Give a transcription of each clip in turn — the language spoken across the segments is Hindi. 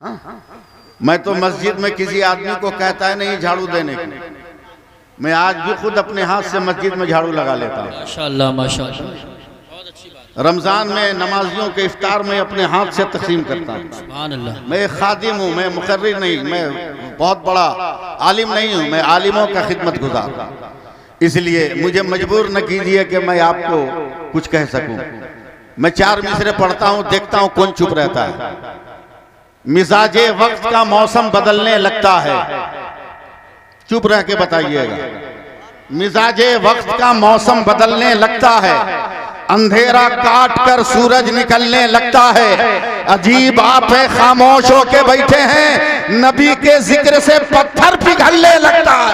मैं तो मस्जिद में किसी आदमी को कहता है नहीं झाड़ू देने की, मैं आज भी खुद अपने हाथ से मस्जिद में झाड़ू लगा लेता हूँ। माशाअल्लाह माशाअल्लाह, बहुत अच्छी बात। रमजान में नमाजियों के इफ्तार में अपने हाथ से तकसीम करता हूँ। सुभान अल्लाह। मैं एक खादिम हूँ, मैं मुकर्रिर नहीं, मैं बहुत बड़ा आलिम नहीं हूँ, मैं आलिमों का खिदमत गुजार। इसलिए मुझे मजबूर न कीजिए कि मैं आपको कुछ कह सकूं। मैं 4 मिसरे पढ़ता हूँ, देखता हूँ कौन चुप रहता है। मिजाजे वक्त का मौसम बदलने लगता है, चुप रह के बताइएगा। मिजाजे वक्त का मौसम बदलने लगता है, अंधेरा काट कर सूरज निकलने लगता है। अजीब आप है, खामोश होके बैठे हैं, नबी के जिक्र से पत्थर पिघलने लगता है।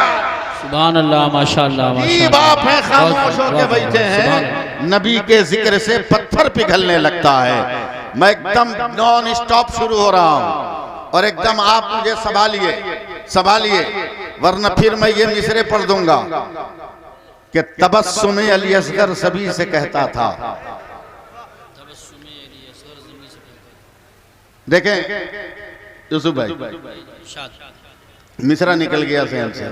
सुभान अल्लाह माशाअल्लाह अजीब आप है, खामोश होके बैठे हैं, नबी के जिक्र से पत्थर पिघलने लगता है। मैं एकदम नॉन स्टॉप शुरू हो रहा हूं और एकदम आप मुझे संभालिए, वरना फिर मैं ये मिसरे पढ़ दूंगा कि तबस्सुमे अली असगर सभी से कहता था। देखें यूसुफ भाई, मिसरा निकल गया सहन से।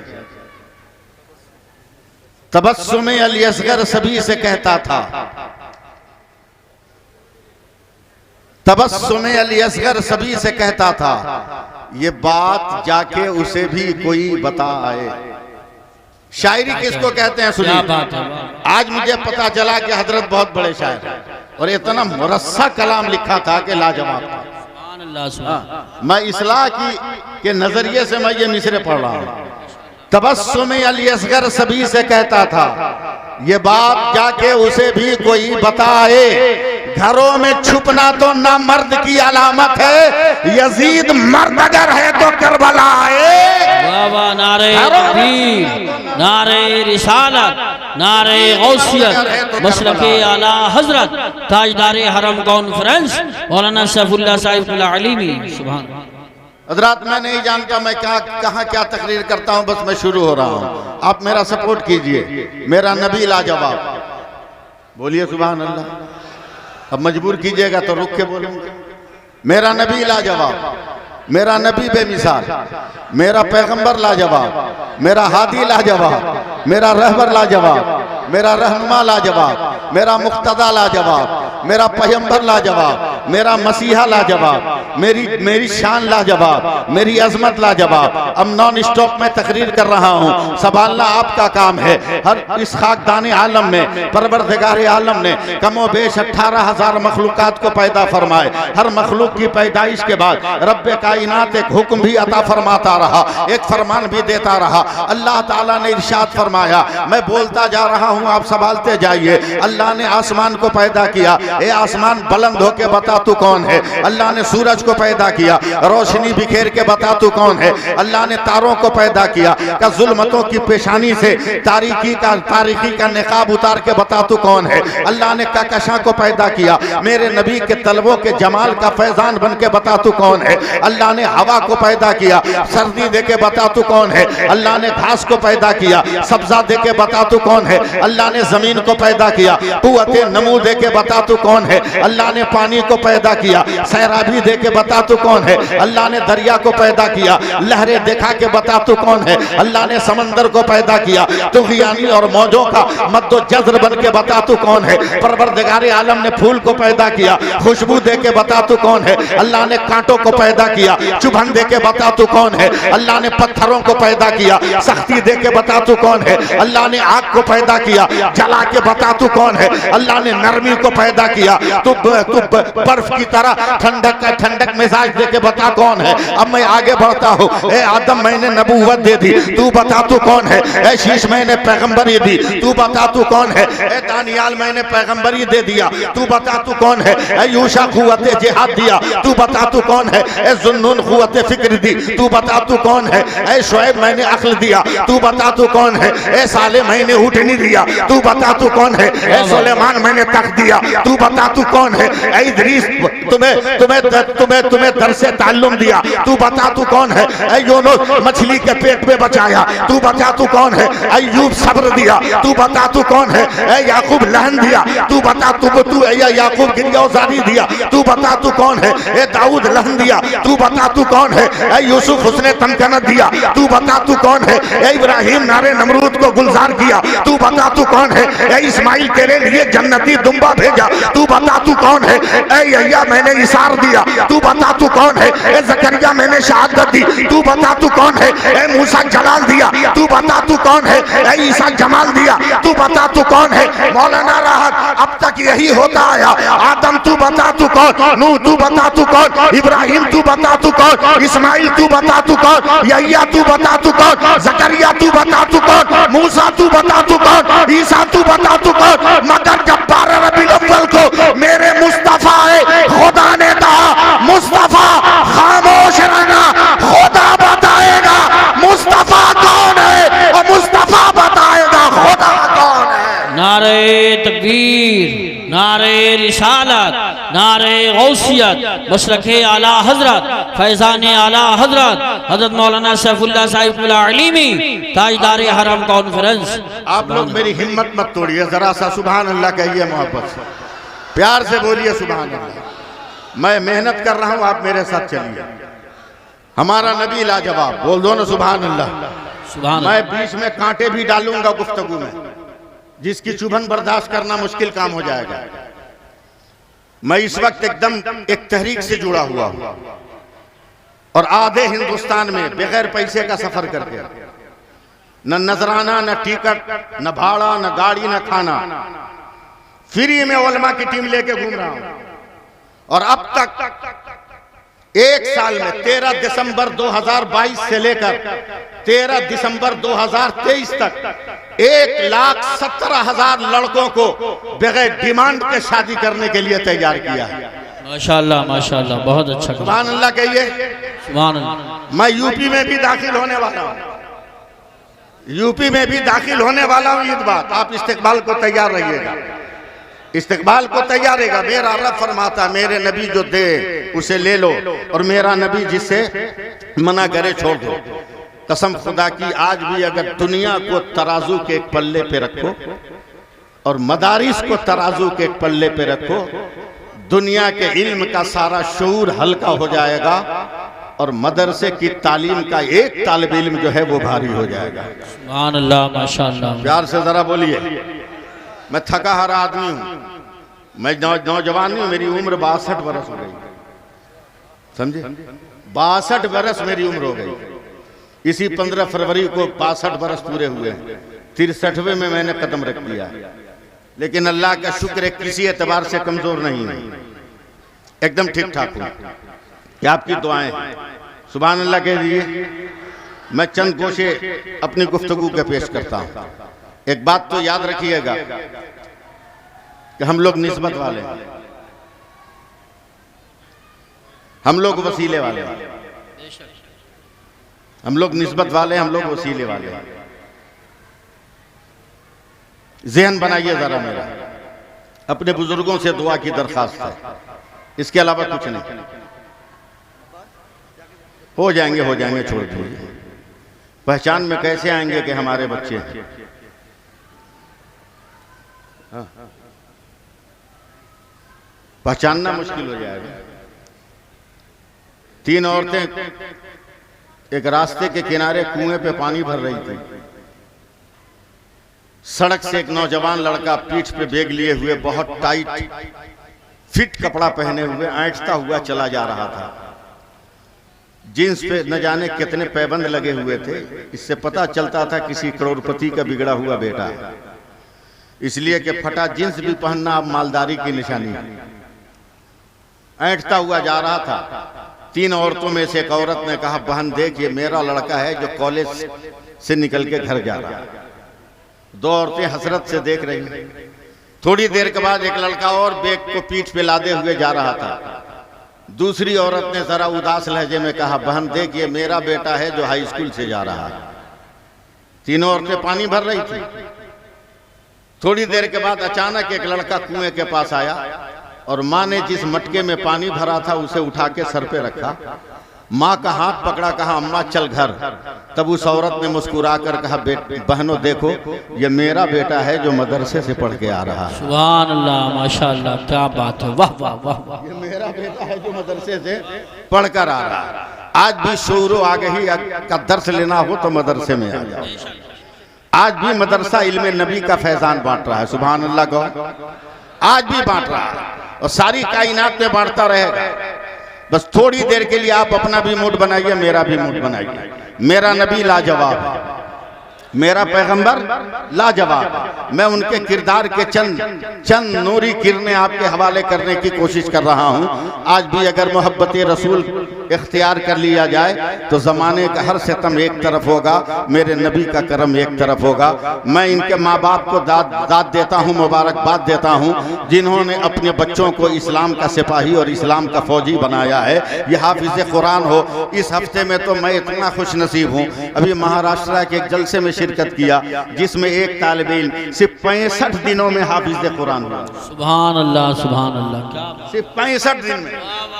तबस्सुमे अली असगर सभी से कहता था, तबस्सुमे अली असगर सभी से कहता था, ये बात जाके उसे भी कोई बता आए। शायरी किसको कहते हैं सुनिए। आज मुझे पता चला कि हजरत बहुत बड़े शायर हैं और इतना मुरस्सा कलाम लिखा था कि लाजवाब था। मैं इस्लाह के नजरिए से मैं ये मिसरे पढ़ रहा हूँ। तबस्सुमे अली असगर सभी से कहता था, ये बात जाके उसे भी कोई बताए। घरों में छुपना तो ना मर्द की अलामत है, यजीद मर्द अगर है तो करबला आए। वाह वाह, नारे तकबीर, नारे रिसालत, नारे गौसियत, मसलके आला हजरत ताजदारे हरम कॉन्फ्रेंस मौलाना सैफुल्लाह साहिब अलीमी। सुभान हजरात, मैं नहीं जानता मैं कहाँ क्या तकरीर करता हूँ, बस मैं शुरू हो रहा हूँ। आप मेरा सपोर्ट कीजिए। मेरा नबी लाजवाब, बोलिए सुभान अल्लाह। अब मजबूर कीजिएगा तो रुक के बोलूंगा। मेरा नबी लाजवाब, मेरा नबी बेमिसाल, मेरा पैगंबर लाजवाब, मेरा हादी लाजवाब, मेरा रहबर लाजवाब, मेरा रहनुमा लाजवाब, मेरा मुक्तदा लाजवाब, मेरा पैगंबर लाजवाब, मेरा मसीहा लाजवाब, मेरी शान लाजवाब, मेरी अजमत लाजवाब। अब नॉन स्टॉप में तकरीर कर रहा हूँ, संभालना आपका काम है। हर इस खाकदान आलम में परवरदिगार आलम ने कमो बेश 18,000 मखलूकात को पैदा फरमाए। हर मखलूक की पैदाइश के बाद रब्बे कायनात एक हुक्म भी अता फरमाता रहा, एक फरमान भी देता रहा। अल्लाह ताला ने इरशाद फरमाया, मैं बोलता जा रहा हूँ, आप संभालते जाइए। अल्लाह ने आसमान को पैदा किया, ए आसमान बुलंद होके बता तू कौन है। अल्लाह ने सूरज को पैदा किया, रोशनी बिखेर के बता तू कौन है। अल्लाह ने तारों को पैदा किया, का जुल्मतों की पेशानी से तारीखी का निकाब उतार के बता तू कौन है। अल्लाह ने कहकशां को पैदा किया, मेरे नबी के तलबों के जमाल का फैजान बन के बता तू कौन है। अल्लाह ने हवा को पैदा किया, सर्दी दे के बता तू कौन है। अल्लाह ने घास को पैदा किया, सब्जा दे के बता तू कौन है। अल्लाह ने जमीन को पैदा किया, कुव्वते नमू दे के बता तू कौन है। अल्लाह ने पानी को पैदा किया, सैराबी दे के बता तू कौन है। अल्लाह ने दरिया को पैदा किया, लहरें दिखा के बता तू कौन है। अल्लाह ने समंदर को पैदा किया, तुग़यानी और मौजों का मद्दो जज़्र बन के बता तू कौन है। परवरदिगार आलम ने फूल को पैदा किया, खुशबू दे के बता तू कौन है। अल्लाह ने कांटों को पैदा किया, चुभन दे के बता तू कौन है। अल्लाह ने पत्थरों को पैदा किया, सख्ती दे के बता तू कौन है। अल्लाह ने आग को पैदा किया, जला के बता तू कौन है। अल्लाह ने नरमी को पैदा किया, तू बर्फ की तरह ठंडक मिजाज दे के बता कौन है। अब मैं आगे बढ़ता हूँ। ए आदम, मैंने नबूवत दे दी, तू बता तू कौन है। ए शीश, मैंने पैगंबरी दी, तू बता तू कौन है। ए दानियाल, मैंने पैगंबरी दे दिया, तू बता तू कौन है। ए यूशा, कुव्वत जिहाद दिया, तू बता तू कौन है। ए जुन्नून, कुव्वत फिक्र दी, तू बता तू कौन है। ए शुएब, मैंने अक्ल दिया, तू बता तू कौन है। ए साले, मैंने ऊँटनी दिया, तू बता तू कौन है। ए सुलेमान, मैंने तख्त दिया, तू बता तू कौन है। ए इदरीस, तुम्हें तुम्हें तुम्हें तुम्हें दर से ताल्लुम दिया, तू बता तू कौन है? ऐ यूनुस मछली के पेट में बचाया, तू बता तू कौन है? अय्यूब सब्र दिया, तू बता तू कौन है? ऐ याकूब लहन दिया, तू बता तू याकूब गिरफ्तारी दिया, तू बता तू कौन है? ऐ दाऊद लहन दिया, तू बता तू कौन है? ऐ यूसुफ हुस्ने तमकनत दिया, तू बता तू कौन है? ऐ इब्राहिम नारे नमरूद को गुलजार किया, तू बता तू कौन है? ऐ इस्माइल तेरे लिए जन्नती दुम्बा भेजा, तू बता तू कौन है? ऐ यह्या मैंने इसार दिया, तू बता तू कौन है? ऐ जकरिया मैंने शहादत दी, तू बता तू कौन है? ऐ मूसा जलाल दिया, तू बता तू कौन है? ऐ ईसा जमाल दिया, तू बता तू कौन है? मौलाना राहत अब तक यही होता आया, आदम तू बता तू कौन? नूह तू बता तू कौन? इब्राहिम तू बता तू कौन? इस्माइल तू बता तू कौन? यह्या तू बता तू कौन? जकरिया तू बता तू कौन? मूसा तू बता तू कौन? ईसा तू बता तू कौन? मगर जब 12 रबीउल अव्वल को मेरे मुस्तफा खुदा ने कहा मुस्तफा खामोश रहना, खुदा बताएगा मुस्तफा कौन है और मुस्तफा बताएगा खुदा कौन है। नारे तकबीर, नारे रिसालत, नारे गौसियत, मशरक़े आला हजरत, फैज़ान आला हजरत हजरत मौलाना सैफुल्लाह साहिबुल्लाह अलीमी ताजदार हरम कॉन्फ्रेंस। आप लोग मेरी हिम्मत मत तोड़िए, जरा सा सुभान अल्लाह कहिए, मोहब्बत से प्यार से बोलिए सुभान अल्लाह। मैं मेहनत कर रहा हूं, आप मेरे साथ चलिए। हमारा नबी लाजवाब, बोल दो ना सुभान अल्लाह। सुभान मैं बीच में कांटे भी डालूंगा गुफ्तगू में, जिसकी चुभन बर्दाश्त करना मुश्किल काम हो जाएगा। मैं इस वक्त एकदम एक तहरीक से जुड़ा हुआ हूं और आधे हिंदुस्तान में बगैर पैसे का सफर करके, न नजराना, न टिकट, न भाड़ा, न गाड़ी, न खाना, फ्री में उलमा की टीम लेके घूम रहा हूं। और अब तक एक साल में 13 दिसंबर 2022 से लेकर 13 दिसंबर 2023 तक 1,17,000 लड़कों को बगैर डिमांड के शादी करने के लिए तैयार किया है। माशाअल्लाह माशाअल्लाह, बहुत अच्छा। सुभान अल्लाह कहिए। सुभान अल्लाह। मैं यूपी में भी दाखिल होने वाला हूं, यूपी में भी दाखिल होने वाला हूं। ईद बात, आप इस्तेकबाल को तैयार रहिएगा, इस्तेकबाल को तैयार रहेगा। मेरा रब फरमाता मेरे नबी जो दे उसे ले लो, और मेरा नबी जिससे मना करे छोड़ दो। कसम खुदा की, आज भी अगर दुनिया को तराजू के एक पल्ले पे रखो और मदारिस को तराजू के एक पल्ले पे रखो, दुनिया के इल्म का सारा शऊर हल्का हो जाएगा और मदरसे की तालीम का एक तालिब इल्म जो है वो भारी हो जाएगा। सुभान अल्लाह माशाअल्लाह। प्यार से जरा बोलिए। मैं थका हारा आदमी हूं, मैं नौजवान नहीं हूं, मेरी उम्र 62 बरस हो गई, समझे? 62 बरस मेरी उम्र हो गई। इसी 15 फरवरी को 62 बरस पूरे हुए हैं। 63वें में मैंने कदम रख दिया, लेकिन अल्लाह का शुक्र है किसी एतबार से कमजोर नहीं है, एकदम ठीक ठाक हूं। क्या आपकी दुआएं? सुभान अल्लाह कह दीजिए। मैं चंद गोशे अपनी गुफ्तगू के पेश करता हूं। एक बात तो याद रखिएगा कि हम लोग निस्बत वाले हैं, हम लोग वसीले वाले हैं, हम लोग निस्बत वाले, हम लोग वसीले वाले हैं। ज़हन बनाइए जरा मेरा, अपने बुजुर्गों से दुआ की दरखास्त है, इसके अलावा कुछ नहीं। हो जाएंगे, छोड़ दीजिए। पहचान में कैसे आएंगे कि हमारे बच्चे हैं? पहचानना मुश्किल हो जाएगा। 3 औरतें एक रास्ते के किनारे कुएं पे पानी भर रही थी। सड़क से एक नौजवान लड़का पीठ पे बैग लिए हुए, बहुत टाइट फिट कपड़ा पहने हुए, ऐंठता हुआ चला जा रहा था। जींस पे न जाने कितने पैबंद लगे हुए थे, इससे पता चलता था किसी करोड़पति का बिगड़ा हुआ बेटा है, इसलिए कि फटा जींस भी पहनना अब मालदारी की निशानी है। ऐंठता हुआ जा रहा था। 3 औरतों में से एक औरत ने कहा, बहन देख, ये मेरा लड़का है जो कॉलेज से निकल के घर जा रहा है। 2 औरतें हसरत से देख रही। थोड़ी देर के बाद एक लड़का और बैग को पीठ पे लादे हुए जा रहा था। दूसरी औरत ने जरा उदास लहजे में कहा, बहन देख, ये मेरा बेटा है जो हाई स्कूल से जा रहा है। 3 औरतें पानी भर रही थी। थोड़ी देर के बाद अचानक एक लड़का कुएं के पास आया और माँ ने जिस मटके में पानी भरा था उसे उठा के सर पे रखा। माँ का हाथ पकड़ा, कहा अम्मा चल घर। तब उस औरत ने मुस्कुरा कर कहा बहनों देखो ये मेरा बेटा है जो मदरसे से पढ़ के आ रहा है। सुभान अल्लाह, माशाअल्लाह, क्या बात है, वाह वाह वाह वाह। ये मेरा बेटा है जो मदरसे से पढ़ कर आ रहा है। आज भी शूरो आगही का दर्स लेना हो तो मदरसे में आ जाओ। आज भी मदरसा इल्मे नबी का फैजान बांट रहा है। सुभान अल्लाह गौ आज भी बांट रहा है और सारी कायनात में बांटता रहेगा। बस थोड़ी देर के लिए आप अपना भी मूड बनाइए, मेरा भी मूड बनाइए। मेरा नबी लाजवाब है, मेरा पैगंबर लाजवाब है। मैं उनके किरदार के चंद नूरी किरणें आपके हवाले करने की कोशिश कर रहा हूं। आज भी अगर मोहब्बत रसूल इख्तियार कर लिया जाए तो ज़माने का हर सितम एक तरफ होगा, मेरे नबी का करम एक तरफ होगा। मैं इनके माँ बाप को दाद देता हूँ, मुबारकबाद देता हूँ, जिन्होंने अपने बच्चों को इस्लाम का सिपाही और इस्लाम का फौजी बनाया है। ये हाफिज़ कुरान हो। इस हफ्ते में तो मैं इतना खुश नसीब हूँ। अभी महाराष्ट्र के एक जलसे में शिरकत किया जिसमें एक तालिबे इल्म सिर्फ 65 दिनों में हाफिज़ कुरान हुआ। सुभान अल्लाह, सुभान अल्लाह, सिर्फ 65 दिन में।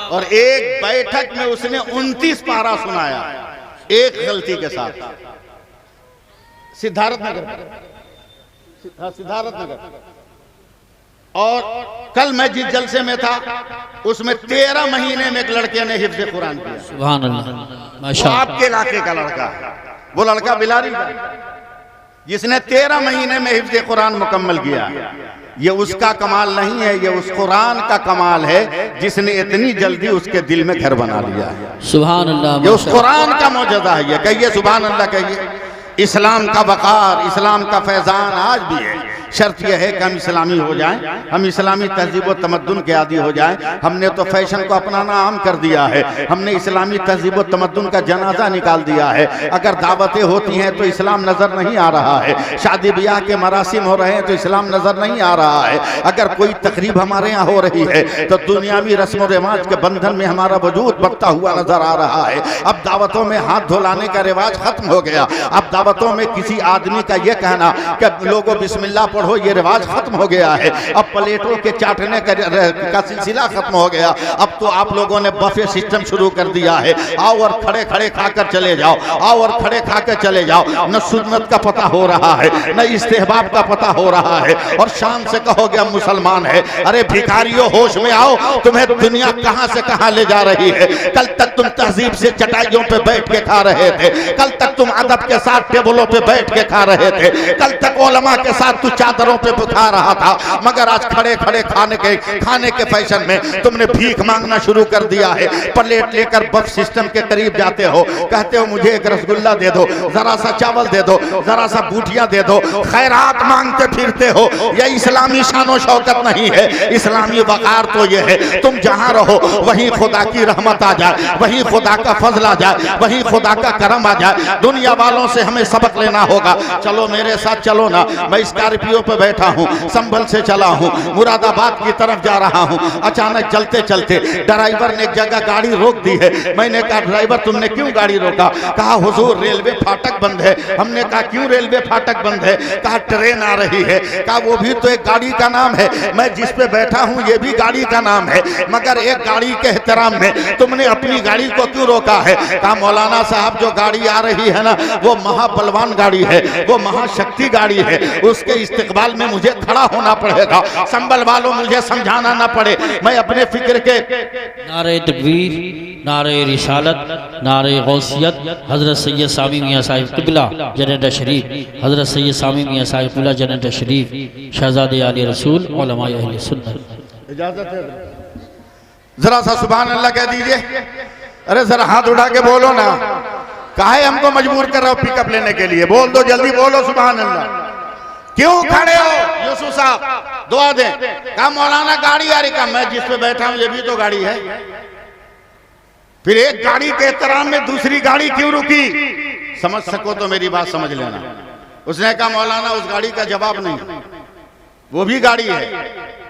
और एक बैठक में उसने 29 पारा सुनाया एक गलती के साथ। सिद्धार्थ नगर। और कल मैं जिस जलसे में था उसमें 13 महीने में एक लड़के ने हिफ्ज़ कुरान किया। सुभान अल्लाह, माशाअल्लाह। आपके इलाके का लड़का है, वो लड़का बिलारी का, जिसने 13 महीने में हिफ्ज़ कुरान मुकम्मल किया। ये उसका कमाल नहीं है, ये उस कुरान का कमाल है जिसने इतनी जल्दी उसके दिल में घर बना लिया है। सुभान अल्लाह, ये उस कुरान का मौजज़ा है। ये कहिए सुभान अल्लाह कहिए। इस्लाम का वक़ार, इस्लाम का फैज़ान आज भी है। शर्त यह है कि हम इस्लामी हो जाएं, हम इस्लामी तहजीब व तमद्दुन के आदी हो जाएं। हमने तो फैशन को अपनाना आम कर दिया है। हमने इस्लामी तहजीब व तमद्दुन का जनाजा निकाल दिया है। अगर दावतें होती हैं तो इस्लाम नज़र नहीं आ रहा है। शादी ब्याह के मरासिम हो रहे हैं तो इस्लाम नज़र नहीं आ रहा है। अगर कोई तकरीब हमारे यहाँ हो रही है तो दुनियावी रस्म व रिवाज के बंधन में हमारा वजूद बढ़ता हुआ नजर आ रहा है। अब दावतों में हाथ धुलाने का रिवाज खत्म हो गया। अब दावतों में किसी आदमी का यह कहना कि लोगों बिस्मिल्लाह पढ़ो, ये रिवाज खत्म हो गया है। अब प्लेटों के चाटने का सिलसिला खत्म हो गया। अब तो आप लोगों ने बफे सिस्टम शुरू कर दिया है। आओ और खड़े खड़े खाकर चले जाओ, आओ और खड़े खाकर चले जाओ। न सुन्नत का पता हो रहा है, न इस्तेहबाब का पता हो रहा है। और शान से कहोगे हम मुसलमान है। अरे भिखारियों होश में आओ, तुम्हें दुनिया कहां से कहां ले जा रही है। कल तक तुम तहजीब से चटाइयों पे बैठ के खा रहे थे, कल तक तुम अदब के साथ टेबलों पे बैठ के खा रहे थे, कल तक उलमा के साथ तू चादरों पे खा रहा था, मगर आज खड़े खड़े खाने के फैशन में तुमने भीख मांगना शुरू कर दिया है। प्लेट लेकर बफ सिस्टम के करीब जाते हो, कहते हो मुझे एक रसगुल्ला दे दो, जरा सा चावल दे दो, जरा सा बूटियां दे दो, खैरात मांगते फिरते हो। यह इस्लामी शानो शौकत नहीं है। इस्लामी वक़ार तो यह है तुम जहां रहो वहीं खुदा की रहमत आ जाए, वहीं खुदा का फजल आ जाए, वहीं खुदा का करम आ जाए। दुनिया वालों से हमें सबक लेना होगा। चलो मेरे साथ चलो ना। मैं स्कॉर्पियो पे बैठा हूँ, संभल से चला हूँ, मुरादाबाद की तरफ जा रहा हूँ। अचानक चलते चलते ड्राइवर ने एक जगह गाड़ी रोक दी है। मैंने कहा ड्राइवर तुमने क्यों गाड़ी रोका? कहा हुजूर रेलवे फाटक बंद है। हमने कहा क्यों रेलवे फाटक बंद है? कहा ट्रेन आ रही है। कहा वो भी तो एक गाड़ी का नाम है, मैं जिस पे बैठा हूँ ये भी गाड़ी का नाम है, मगर एक गाड़ी के एहतराम में तुमने अपनी गाड़ी को क्यों रोका है? कहा मौलाना साहब जो गाड़ी आ रही है ना वो महाबलवान गाड़ी है, वो महाशक्ति गाड़ी है, उसके इस्तेकबाल में मुझे खड़ा होना पड़ेगा। संभल वालों मुझे समझाना ना पड़े, मैं अपने फिक्र के। नारे तकबीर, नारे रिसालत, नारे गौसियत। हजरत सैयद सामी मियां साहिब क़िबला जन्नत शरीफ, हजरत सैयद सामी मियां साहिब क़िबला जन्नत शरीफ, शहजादे आले रसूल, उलमा अहले सुन्नत। इजाजत है जरा सा सुभान अल्लाह कह दीजिए। अरे जरा हाथ उठा के बोलो ना, काहे हमको मजबूर कर रहे हो पिकअप लेने के लिए? बोल दो जल्दी, बोलो सुभान अल्लाह। क्यों खड़े हो? यूसुफ साहब दुआ दें। कहा मौलाना गाड़ी आ रही। का मैं जिस पे बैठा हूं ये भी तो गाड़ी है। फिर एक गाड़ी के एहतराम में दूसरी गाड़ी क्यों रुकी? समझ सको तो मेरी बात समझ लेना। उसने कहा मौलाना उस गाड़ी का जवाब नहीं, वो भी गाड़ी है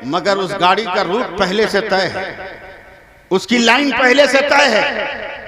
मगर उस गाड़ी का रूट पहले से तय है, उसकी लाइन पहले से तय है,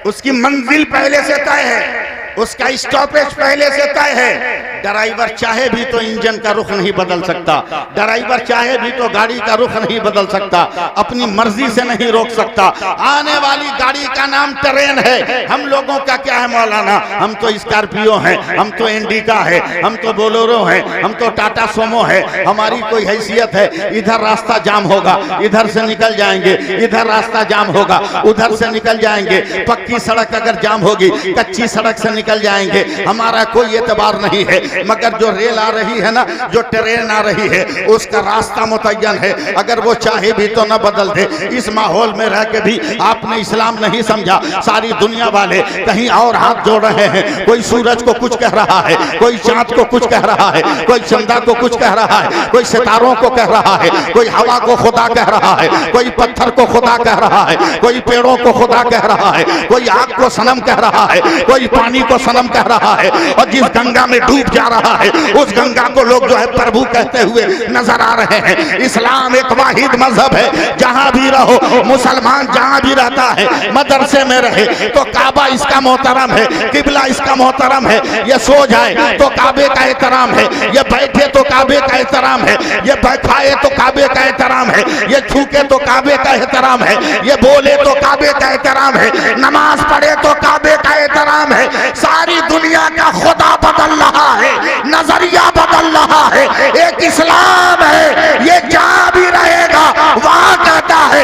उसकी मंजिल पहले से तय है, उसका स्टॉपेज पहले से तय है। ड्राइवर चाहे भी तो इंजन का रुख नहीं बदल सकता, ड्राइवर चाहे भी तो गाड़ी का रुख नहीं बदल सकता, अपनी मर्जी से नहीं रोक सकता। आने वाली गाड़ी का नाम ट्रेन है। हम लोगों का क्या है मौलाना, हम तो स्कॉर्पियो हैं, हम तो इंडिका है, हम तो बोलेरो हैं, हम तो टाटा सोमो है, हमारी कोई हैसियत है? इधर रास्ता जाम होगा, इधर से निकल जाएंगे, इधर रास्ता जाम होगा, उधर से निकल जाएंगे। पक्की सड़क अगर जाम होगी, कच्ची सड़क से निकल जाएंगे, हमारा कोई एतबार नहीं है। मगर जो रेल आ रही है ना, जो ट्रेन आ रही है, उसका रास्ता मुतय्यन है, अगर वो चाहे भी तो न बदल दे। इस माहौल में रह के भी आपने इस्लाम नहीं समझा। सारी दुनिया वाले कहीं और हाथ जोड़ रहे हैं, कोई सूरज को कुछ कह रहा है, कोई चांद को कुछ कह रहा है, कोई चंदा को कुछ कह रहा है, कोई सितारों को कह रहा है, कोई हवा को खुदा कह रहा है, कोई पत्थर को खुदा कह रहा है, कोई पेड़ों को खुदा कह रहा है, कोई आग को सनम कह रहा है, कोई पानी को सनम कह रहा है। और जिस गंगा में डूब जा रहा है, उस गंगा को लोग जो है प्रभु कहते हुए नजर आ रहे हैं। इस्लाम एक वाहिद मजहब है, जहां भी रहो, मुसलमान जहां भी रहता है, मदरसे में रहे तो काबा इसका मोहतरम है, किबला इसका मोहतरम है। ये सो जाए तो काबे का एहतराम है, ये बैठे तो काबे का एहतराम है, ये खाए तो काबे का एहतराम है, ये छूके तो काबे का एहतराम है, ये बोले तो काबे का एहतराम है, नमाज पढ़े तो काबे का एहतराम है। सारी दुनिया का खुदा बदल रहा है, नजरिया बदल रहा है। एक इस्लाम है, ये जहां भी रहेगा वहां कहता है,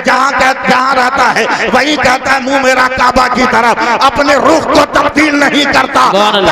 जहां रहता है वही कहता है मुंह मेरा काबा की तरफ, अपने रुख को तब्दील नहीं करता।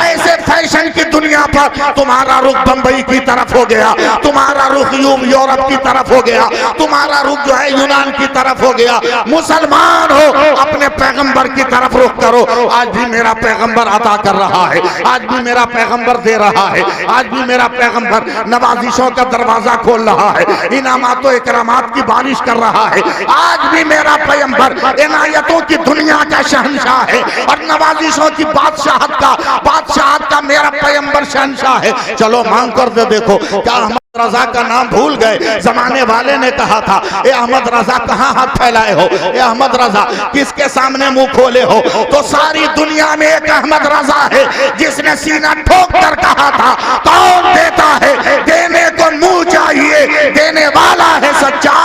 ऐसे फैशन की दुनिया पर तुम्हारा रुख बंबई की तरफ हो गया, तुम्हारा रुख यूरोप की तरफ हो गया, तुम्हारा रुख जो है यूनान की तरफ हो गया। मुसलमान हो, अपने पैगंबर की तरफ रुख करो। आज भी मेरा पैगंबर अता कर रहा है, आज भी मेरा पैगंबर दे रहा है, आज भी मेरा पैगंबर नवाजिशों का दरवाजा खोल रहा है, इनामात और इकरामात की बारिश कर रहा है। आज भी मेरा पैगंबर इनायतों की दुनिया का शहंशाह है और नवाजिशों की बादशाहत का मेरा पैगंबर शहंशाह है। चलो मांग कर दे देखो, क्या अहमद रजा का नाम भूल गए? जमाने वाले ने कहा था, ए अहमद रजा कहाँ हाथ फैलाए हो, ए अहमद रजा किसके सामने मुंह खोले हो? तो सारी दुनिया में एक अहमद रजा है जिसने सीना ठोक कर कहा था, कौन देता है? देने को मुंह चाहिए, देने वाला है सच्चा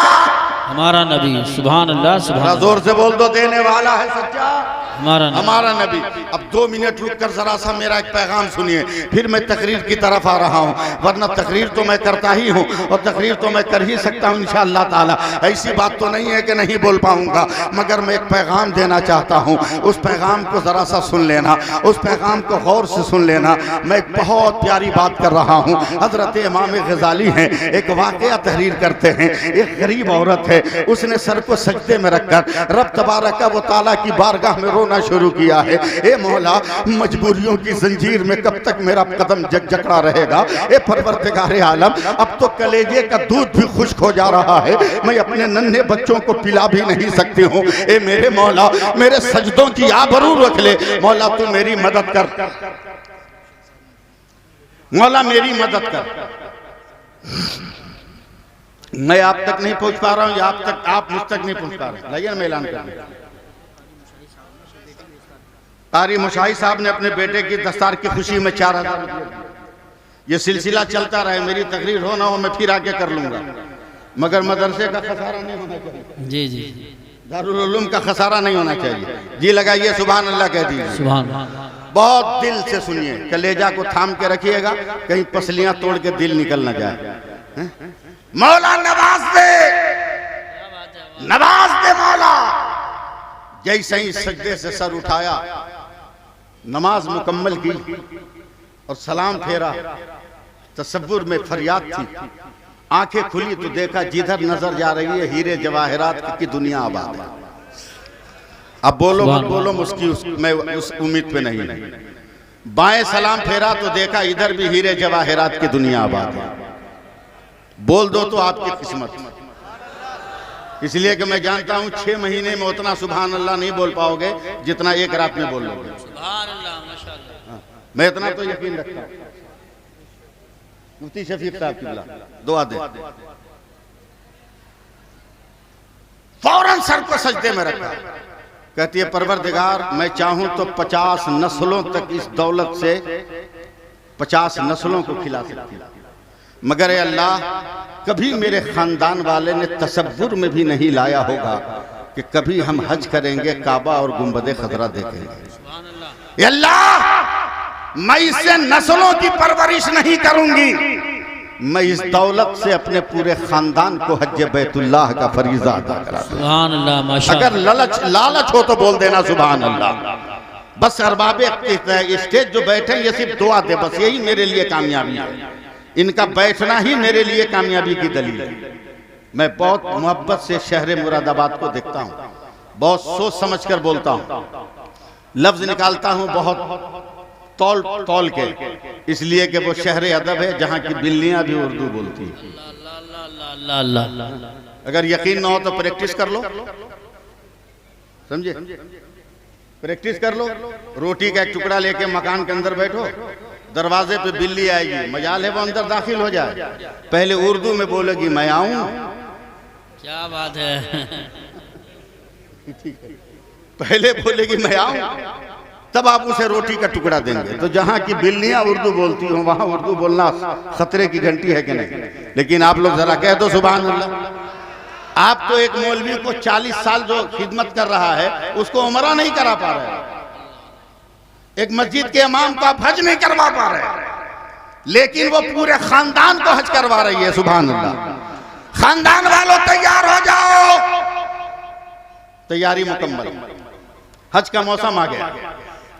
हमारा नबी। सुभान अल्लाह, सुभान जोर से बोल दो, देने वाला है सच्चा हमारा नबी। अब 2 मिनट रुक कर जरा सा मेरा एक पैगाम सुनिए, फिर मैं तकरीर की तरफ आ रहा हूँ। वरना तकरीर तो मैं करता ही हूँ और तकरीर तो मैं कर ही सकता हूँ इंशाअल्लाह ताला। ऐसी बात तो नहीं है कि नहीं बोल पाऊंगा, मगर मैं एक पैगाम देना चाहता हूँ। उस पैगाम को जरा सा सुन लेना, उस पैगाम को गौर से सुन लेना। मैं एक बहुत प्यारी बात कर रहा हूँ। हजरत इमाम गजाली हैं, एक वाकया तहरीर करते हैं। एक गरीब औरत है, उसने सर को सजदे में रखकर रब तबारक व तआला की बारगाह में रोना शुरू किया है। ए मौला, मजबूरियों की जंजीर में कब तक मेरा कदम जकड़ा रहेगा? ए परवरदिगारे आलम, अब तो कलेजे का दूध भी खुश्क हो जा रहा है, मैं अपने नन्हे बच्चों को पिला भी नहीं सकती हूँ। ए मेरे मौला, मेरे सजदों की आबरू रख ले। मौला तू मेरी मदद कर, मौला मेरी मदद कर। मैं आप तक नहीं पहुंच पा रहा हूं, या आप मुझ तक नहीं पहुंच पा रहे। लाइए मैं ऐलान कर, कारी मुशाही साहब ने अपने बेटे की दस्तार की खुशी में 4000। ये सिलसिला चलता रहे, मेरी तकरीर हो ना हो मैं फिर आके कर लूंगा, मगर मदरसे का खसारा नहीं होना चाहिए। जी जी, दारुल उलूम का खसारा नहीं होना चाहिए। जी लगाइए, सुभान अल्लाह कह दीजिए। सुभान। बहुत दिल से सुनिए, कलेजा को थाम के रखिएगा, कहीं पसलियां तोड़ के दिल निकल ना जाए। मौला नवाज दे, नवाज दे मौला। जैसे ही सजदे से सर उठाया, नमाज मुकम्मल की और सलाम फेरा, तसव्वुर में फरियाद थी। आंखें खुली तो देखा जिधर नजर जा रही है हीरे जवाहरात की दुनिया आबाद है। अब बोलो मत बोलो, मैं उस उम्मीद पे नहीं। बाएं सलाम फेरा तो देखा इधर भी हीरे जवाहरात की दुनिया आबाद है। बोल दो तो आपकी किस्मत, इसलिए कि मैं जानता हूं 6 महीने में उतना सुभान अल्लाह नहीं बोल पाओगे जितना एक रात में बोल लोगे। सुभान अल्लाह, माशाअल्लाह। मैं इतना तो यकीन रखता हूं। मुफ्ती शफीक साहब की दुआ दे। फौरन सर को सजदे में रखा, कहती है परवरदिगार, मैं चाहूं तो 50 नस्लों तक इस दौलत से 50 नस्लों को खिला सकती है, मगर अल्लाह कभी मेरे खानदान वाले ने तसव्वुर में भी नहीं लाया होगा कि कभी हम हज करेंगे, काबा और गुंबद खजरा देखेंगे। अल्लाह मैं इससे नस्लों की परवरिश नहीं करूंगी, मैं इस दौलत से अपने पूरे खानदान को हज बैतुल्लाह का फरीजा अदा करा दूं। सुभान अल्लाह, माशाअल्लाह। अगर लालच हो तो बोल देना सुभान अल्लाह। बस अरबाब स्टेज जो बैठे ये सिर्फ दुआ दे, बस यही मेरे लिए कामयाबी है, इनका बैठना ही मेरे लिए कामयाबी की दलील है। मैं बहुत मोहब्बत से शहर मुरादाबाद को देखता हूँ, बहुत सोच समझ कर बोलता हूँ, लफ्ज निकालता हूँ बहुत तौल तौल के, इसलिए कि वो शहर अदब है जहाँ की बिल्लियाँ भी उर्दू बोलती हैं। अगर यकीन ना हो तो प्रैक्टिस कर लो, समझे, प्रैक्टिस कर लो। रोटी का एक टुकड़ा लेके मकान के अंदर बैठो, दरवाजे पे बिल्ली आएगी, मजाल है वो अंदर दाखिल हो जाए, पहले उर्दू में बोलेगी मैं आऊं। क्या बात है। पहले बोलेगी मैं आऊं, तब आप उसे रोटी का टुकड़ा देंगे। तो जहां की बिल्लियां उर्दू बोलती हो वहां उर्दू बोलना खतरे की घंटी है कि नहीं? लेकिन आप लोग जरा कह दो सुभान अल्लाह। आप तो एक मौलवी को 40 साल जो खिदमत कर रहा है उसको उमरा नहीं करा पा रहे, एक मस्जिद के इमाम को आप हज नहीं करवा पा रहे, लेकिन वो पूरे खानदान को हज करवा रही है। सुभान अल्लाह। खानदान वालों तैयार हो जाओ, तैयारी मुकम्मल, हज का मौसम आ गया,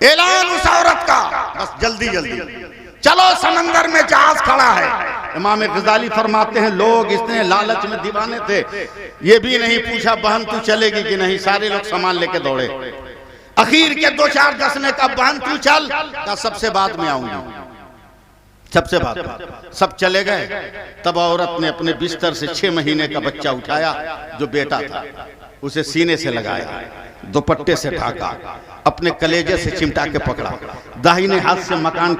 ऐलान उस औरत का, बस जल्दी जल्दी चलो, समंदर में जहाज खड़ा है। इमाम गजाली फरमाते हैं लोग इतने लालच में दीवाने थे, ये भी नहीं पूछा बहन तू चलेगी कि नहीं, सारे लोग सामान लेके दौड़े। अखीर के 2-4 दसने का बहन तू चल का, सबसे बाद में आऊंगी, सबसे बाद में। सब चले गए, तब औरत ने अपने बिस्तर से 6 महीने का बच्चा उठाया जो बेटा था, उसे सीने से लगाया, दुपट्टे से ढाका, अपने कलेजे से चिमटा के पकड़ा, दाहिने हाथ से मकान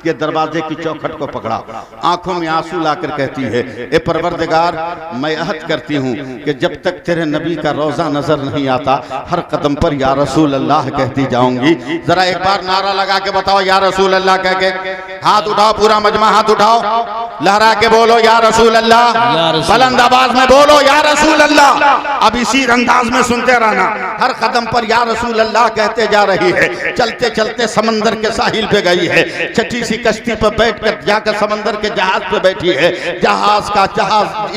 के दरवाजे की चौखट को पकड़ा, आंखों में आंसू लाकर कहती है ए परवरदिगार, मैं अहद करती हूँ कि जब तक तेरे नबी का रोजा नजर नहीं आता हर कदम पर या रसूल अल्लाह कहती जाऊंगी। जरा एक बार नारा लगा के बताओ या रसूल अल्लाह कह के, हाथ उठाओ, पूरा मजमा हाथ उठाओ, लहरा के बोलो या रसूल अल्लाह, बुलंद आवाज में बोलो या रसूल अल्लाह। अब इसी अंदाज में सुनते रहना, हर कदम पर या रसूल अल्लाह कहते जा रही है। चलते चलते समंदर के साहिल पे गई है, छठी सी कश्ती पर बैठकर जाकर समंदर के जहाज पे बैठी है। जहाज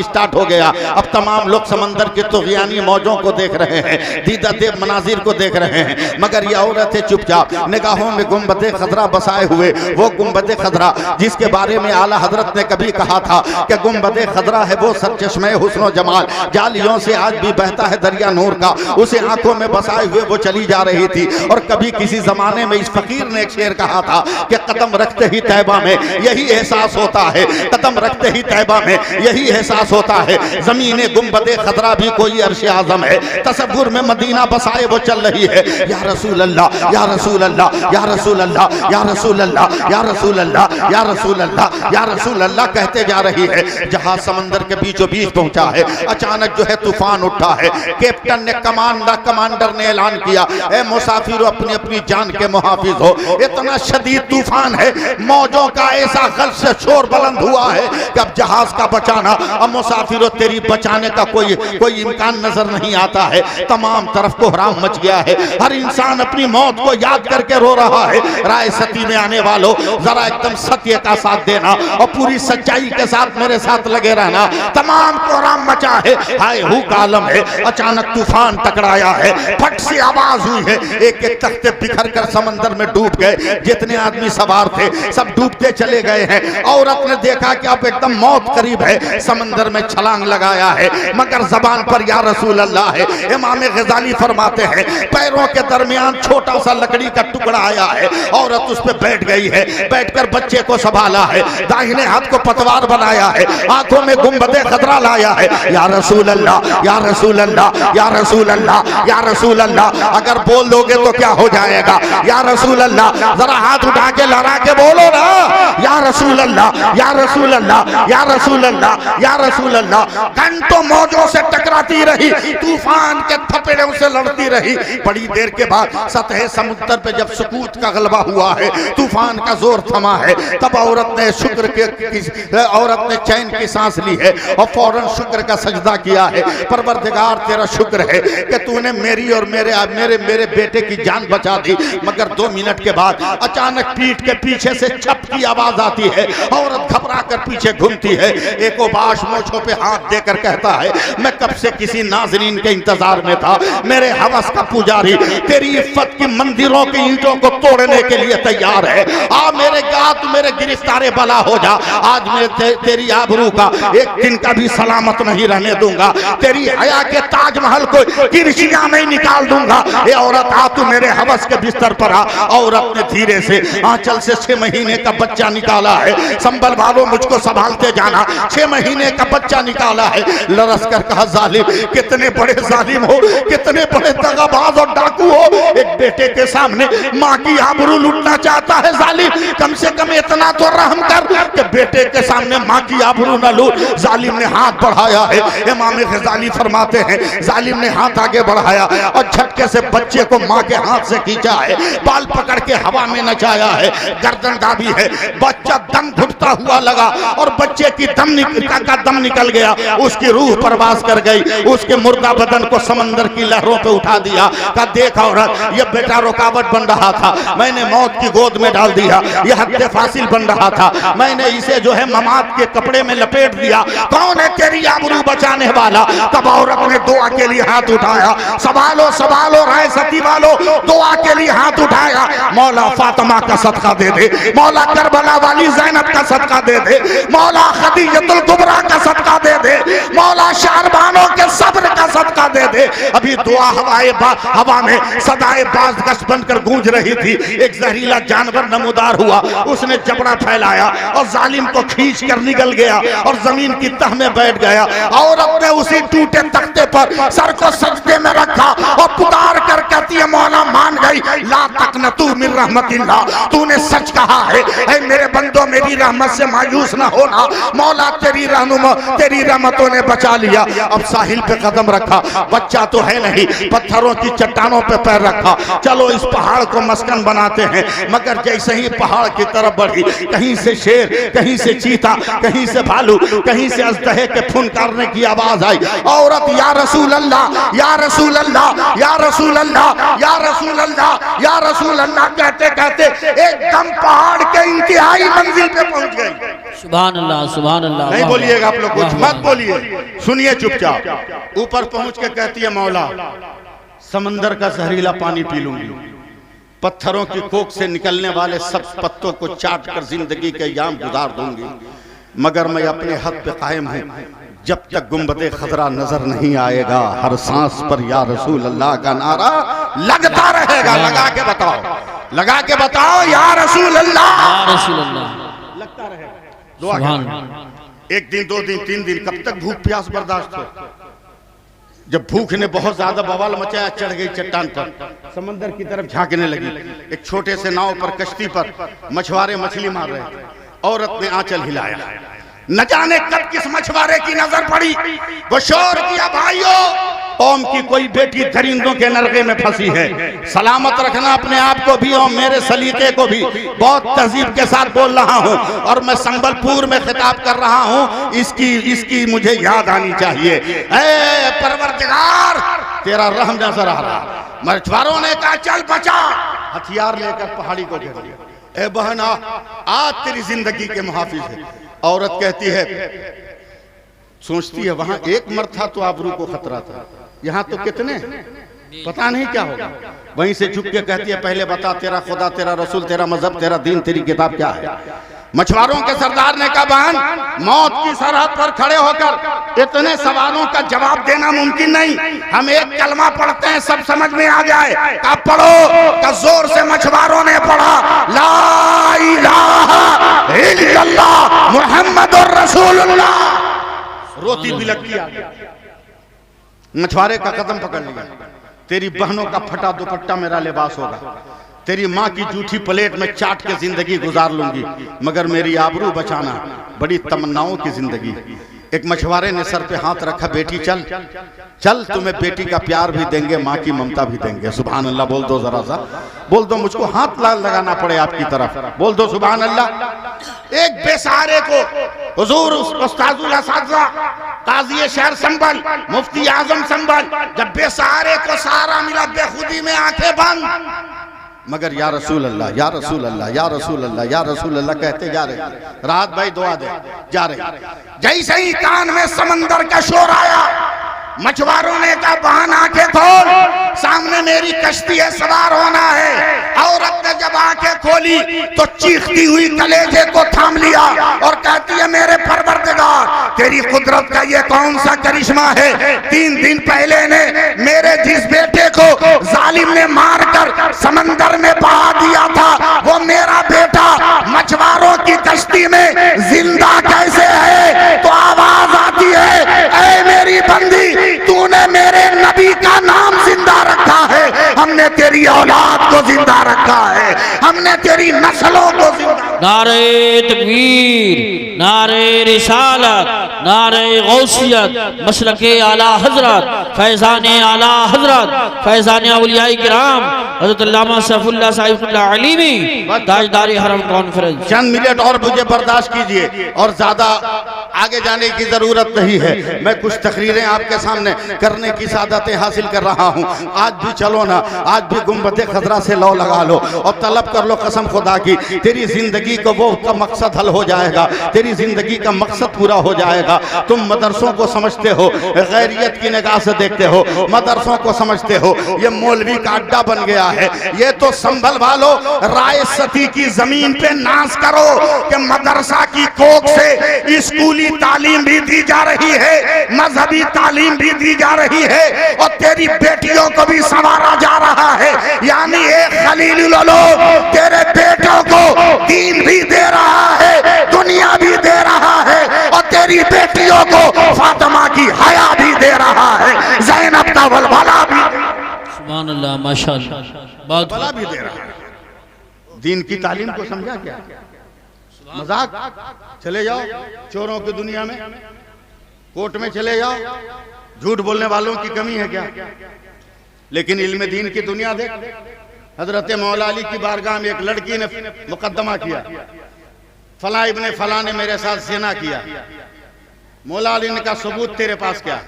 स्टार्ट हो गया, अब तमाम लोग समंदर के तुग़यानी मौजों को देख रहे हैं, दीदा देव मनाजिर को देख रहे हैं, मगर ये औरतें चुपचाप, निगाहों में गुंबद खजरा बसाए हुए, वो गुंबद खजरा जिसके बारे में आला हजरत ने कभी कहा था कि गुंबद खजरा है वो सरचश्मे हुस्न जमाल, जालियों से आज भी बहता है दरिया नूर का, उसे आंखों में बसाए हुए वो चली जा रही थी। और कभी किसी जमाने में इस फकीर ने एक शेर कहा था कि कदम रखते ही तैबा में यही एहसास होता है, कदम रखते ही तैबा में यही एहसास होता है, जमीन गुंबद खतरा भी कोई अर्श आजम है, तसव्वुर में मदीना बसाए वो चल रही है। या रसूल अल्लाह, या रसूल अल्लाह, या रसूल अल्लाह, या रसूल अल्लाह, या रसूल अल्लाह, या रसूल अल्लाह, या रसूल अल्लाह कहते जा रही है। जहाज समंदर के बीचों बीच पहुंचा है, अचानक जो है तूफान उठा है। कैप्टन ने कमांडर ने ऐलान किया, ए मुसाफिर अपनी अपनी जान के मुहाफिज हो, इतना शदीद तूफान है, मौजों का ऐसा गल से शोर बुलंद हुआ है कि अब जहाज का बचाना, अब मुसाफिरों तेरी बचाने का कोई इम्कान नजर नहीं आता है। तमाम तरफ कोहराम मच गया है, हर इंसान अपनी मौत को याद करके रो रहा है। राय सती में आने वालों जरा एकदम सत्य का साथ देना और पूरी सच्चाई के साथ मेरे साथ लगे रहना। तमाम कोहराम मचा है, हाय हू का आलम है। अचानक तूफान टकराया है, फट से आवाज हुई है, एक एक तख्ते बिखर कर समंदर में डूब गए। जितने आदमी सवार थे सब डूबते चले गए हैं। औरत ने देखा कि अब एकदम मौत करीब है, समंदर में छलांग लगाया है, मगर जबान पर या रसूल अल्लाह है। इमाम गजाली फरमाते हैं पैरों के दरमियान छोटा सा लकड़ी का टुकड़ा आया है, औरत उस पर बैठ गई है, बैठकर बच्चे को संभाला है, दाहिने हाथ को को पतवार बनाया है, आंखों में गुंबदे खतरा लाया है। या रसूल अल्लाह, या रसूल अल्लाह, या रसूल अल्लाह, या रसूल अल्लाह। अगर बोल दोगे तो क्या हो जाएगा? या रसूल अल्लाह, जरा हाथ उठा के लड़ा के बोलो ना, या रसूल अल्लाह, या रसूल अल्लाह, या रसूल अल्लाह, या रसूल अल्लाह। घंटों मौजों से टकराती रही, तूफान के थपेड़ों से लड़ती रही। बड़ी देर के बाद सतह समुद्र पे जब सुकूत का गलबा हुआ है, तूफान का जोर थमा है, तब औरत ने औरत ने चैन की सांस ली है और फौरन शुक्र का सजदा किया है। परवरदिगार तेरा शुक्र है कि तूने मेरी और मेरे बेटे की जान बचा दी। मगर 2 मिनट के बाद अचानक पीठ के पीछे से छप की आवाज आती है। औरत घबरा कर पीछे घूमती है। एक बाश मोछों पे हाथ देकर कहता है, मैं कब से किसी नाज़रीन के इंतजार में था। मेरे हवस का पुजारी तेरी इफ्फत की मंदिरों की ईंटों को तोड़ने के लिए तैयार है। आ मेरे गात मेरे गिरफ्तारे बला हो जा। आज मैं तेरी आबरू का एक दिन का भी सलामत नहीं रहने दूंगा। तेरी हया के ताजमहल को किरशिया में निकाल दूंगा। ये औरत आ, तू मेरे हवस के बिस्तर पर आ। औरत ने धीरे से आंचल से 6 महीने का बच्चा निकाला है। संभल वालों मुझको संभालते जाना। 6 महीने का बच्चा निकाला है। लरस कर कहा, जालिम, कितने बड़े जालिम हो, कितने बड़े दगाबाज और डाकू हो। एक बेटे के सामने माँ की आबरू लूटना चाहता है जालिम। कम से कम इतना तो रहम कर कि बेटे के सामने माँ की आबरू न लूट। जालिम ने हाथ बढ़ाया है। इमाम गजाली फरमाते हैं, जालिम ने हाथ आगे बढ़ाया और झटके से बच्चे को माँ के हाथ से खींचा है। बाल पकड़ के हवा में नचाया है, गर्दन दाबी है। बच्चा दम घुटता हुआ लगा और बच्चे की दम निकल गया। उसकी रूह परवास कर गई। उसके मुर्दा बदन को समंदर की लहरों पे उठा दिया। कहा, देख औरत, ये बेटा रुकावट बन रहा था, मैंने मौत की गोद में डाल दिया। ये हद फासिल बन रहा था, मैंने इसे जो है ममात के कपड़े में लपेट दिया। कौन है तेरी आबरू बचाने वाला? तब औरत ने दुआ के लिए हाथ उठाया। सवालो सवालो राय सती वालो, दुआ के लिए हाथ उठाया। मौला फातिमा का सदका दे दे, मौला करबला वाली ज़ैनब का सदका दे दे, मौला खदीजतुल कुबरा का सदका दे दे, मौला शारबानों के सब्र का सदका दे दे। अभी दुआ हवा में सदाए बाज़गश बनकर गूंज रही थी। एक जहरीला जानवर नमूदार हुआ, उसने जबड़ा फैलाया और जालिम को खींच कर निकल गया और जमीन की तह में बैठ गया। औरत ने उसी टूटे तख्ते पर सर को सजदे में रखा और पुकार कर कहती है, मौला मान गई, ला तकनतू मिन रहमतिल्लाह, तूने सच कहा है। ऐ मेरे बंदो, मेरी रहमत से मायूस न होना। मौला तेरी रहमतों ने बचा लिया। अब साहिल पे कदम रखा, बच्चा तो है नहीं, पत्थरों की चट्टानों पे पैर रखा। चलो इस पहाड़ को मस्कन बनाते हैं। मगर जैसे ही पहाड़ की तरफ बढ़ी, कहीं से शेर, कहीं से चीता, कहीं से भालू, कहीं से अजदहे के फुनकारने की आवाज आई। औरत, या रसूल अल्लाह, या रसूल अल्लाह, या रसूल अल्लाह, या रसूल अल्लाह, या रसूल अल्लाह कहते कहते एकदम पहाड़ के इंतहाई मंजिल पे पहुंच गई। सुभान अल्लाह, सुभान अल्लाह। नहीं बोलिएगा आप लोग, कुछ मत बोलिए, सुनिए चुपचाप। ऊपर पहुंच के कहती है, मौला समंदर का जहरीला पानी पी लूंगी, पत्थरों की कोख से निकलने वाले सब पत्तों को चाट कर जिंदगी के याम गुजार दूंगी, मगर मैं अपने हद पे कायम हूं। जब तक गुंबदे खतरा नजर नहीं आएगा, हर सांस पर या रसूल अल्लाह का नारा लगता रहेगा। लगा के बताओ, लगा के बताओ, या रसूल अल्लाह, या रसूल अल्लाह, लगता रहेगा। दुआ। एक दिन, 2 दिन, 3 दिन, कब तक भूख प्यास बर्दाश्त हो? जब भूख ने बहुत ज्यादा बवाल मचाया, चढ़ गई चट्टान पर, समंदर की तरफ झांकने लगी। एक छोटे से नाव पर, कश्ती पर मछुआरे मछली मार रहे थे। औरत ने आंचल हिलाया, न जाने कब किस मछुआरे की नजर पड़ी। वो शोर किया, भाइयों, कौम की कोई बेटी दरिंदों के नरके में फंसी है, सलामत रखना अपने आप को भी और मेरे सलीके को भी। बहुत तहजीब के साथ बोल रहा हूँ और मैं संबलपुर में खिताब कर रहा हूँ। इसकी मुझे याद आनी चाहिए। ऐ परवरदिगार, तेरा रहम नजर आ रहा। मछुआरों ने कहा, चल बचा, हथियार लेकर पहाड़ी को घेर लिया। ए बहना, आज तेरी जिंदगी के मुहाफिज है। औरत कहती है, सोचती है, वहां एक मर्द था तो आबरू को खतरा था, यहाँ तो कितने, पता नहीं क्या होगा। वहीं से झुक के कहती है, पहले बता, तेरा खुदा, तेरा रसूल, तेरा मजहब, तेरा दीन, तेरी किताब क्या है? मछुआरों के सरदार ने कहा, बहन, मौत की सरहद पर खड़े होकर इतने सवालों का जवाब देना मुमकिन नहीं। हम एक कलमा पढ़ते हैं, सब समझ में आ जाए। कहा, पढ़ो। का जोर से मछुआरों ने पढ़ा, ला इलाहा इल्लल्लाह मुहम्मद रसूलुल्लाह। रोती बिलखती आ गई, मछुआरे का कदम पकड़ लिया, तेरी बहनों का फटा दुपट्टा मेरा लिबास होगा, तेरी माँ की जूठी प्लेट में चाट के जिंदगी गुजार लूंगी, मगर मेरी आबरू बचाना बड़ी तमन्नाओं की जिंदगी। एक मछुआरे ने सर पे हाथ रखा, बेटी चल चल, तुम्हें बेटी का प्यार भी देंगे, माँ की ममता भी देंगे। सुभान अल्लाह बोल दो, जरा सा बोल दो, मुझको हाथ लगाना पड़े आपकी तरफ, बोल दो सुभान अल्लाह। एक बेसहारे को हुजूर उस्ताजुल असातिज़ा काज़ी शहर संभल, मुफ्ती आजम संभल, जब बेसहारे को सहारा मिला, बेखुदी में आंखें बंद, मगर या रसूल अल्लाह, या रसूल अल्लाह, या रसूल अल्लाह, या रसूल अल्लाह कहते जा रहे। राहत भाई दुआ दे जा रहे। जैसे ही कान में समंदर का शोर आया, मछुआरों ने कहा बहन आंखें खोल, सामने मेरी कश्ती है, सवार होना है। औरत ने जब आंखें खोली तो चीखती हुई कलेजे को थाम लिया और कहती है मेरे परवरदिगार, तेरी कुदरत का ये कौन सा करिश्मा है, 3 दिन पहले ने मेरे जिस बेटे को जालिम ने मारकर समंदर में बहा दिया था, वो मेरा बेटा मछुआरों की कश्ती में जिंदा कैसे है? तो आवाज आती है, ऐ मेरी बंदी, तूने मेरे नबी का नाम जिंदा रखा है, हमने तेरी औलाद को जिंदा रखा है, हमने तेरी नस्लों को जिंदा। नारे तकबीर, नारे रिसालत, नारे गौसियत, मसलके आला हजरत, फैज़ाने आला हजरत, फैज़ाने औलियाए किराम हज़रत अल्लामा सैफुल्लाह साहिबुल्लाह अलीमी ताजदार हरम कॉन्फ्रेंस। चंद मिनट और मुझे बर्दाश्त कीजिए, और ज्यादा आगे जाने की जरूरत नहीं है। मैं कुछ तकरीरें आपके सामने करने की सादतें हासिल कर रहा हूँ। आज भी चलो ना, आज भी गुंबद खजरा से लौ लगा लो और तलब कर लो कसम खुदा की, तेरी जिंदगी को वो का मकसद हल हो जाएगा, तेरी जिंदगी का मकसद पूरा हो जाएगा। तुम मदरसों को समझते हो, गैरियत की निगाह से देखते हो, मदरसों को समझते हो ये मौलवी का अड्डा बन गया है। ये तो संभल वालो, राय सती की जमीन पे नाश करो कि मदरसा की कोख से स्कूली तालीम भी दी जा रही है, मजहबी तालीम भी दी जा रही है, और तेरी बेटियों को भी संवारा जा रहा है। यानी एक खलीलुल्लाह तेरे बेटों को दीन भी दे रहा है, दुनिया भी दे रहा है, और तेरी बेटियों को फातिमा की हया भी दे रहा है, ज़ैनब का वलवला भी, सुभान अल्लाह, माशाअल्लाह, बहुत वलवला भी दे रहा है। दीन की तालीम को समझा क्या? मजाक? चले जाओ चोरों की दुनिया में, कोर्ट में चले जाओ, झूठ बोलने वालों की कमी है क्या? लेकिन इल्म दीन की दुनिया देख। हजरत मौला अली की बारगाह में एक लड़की ने मुकदमा किया, फला इब्ने फला ने मेरे साथ ज़िना किया। मौला अली ने कहा सबूत तेरे पास क्या?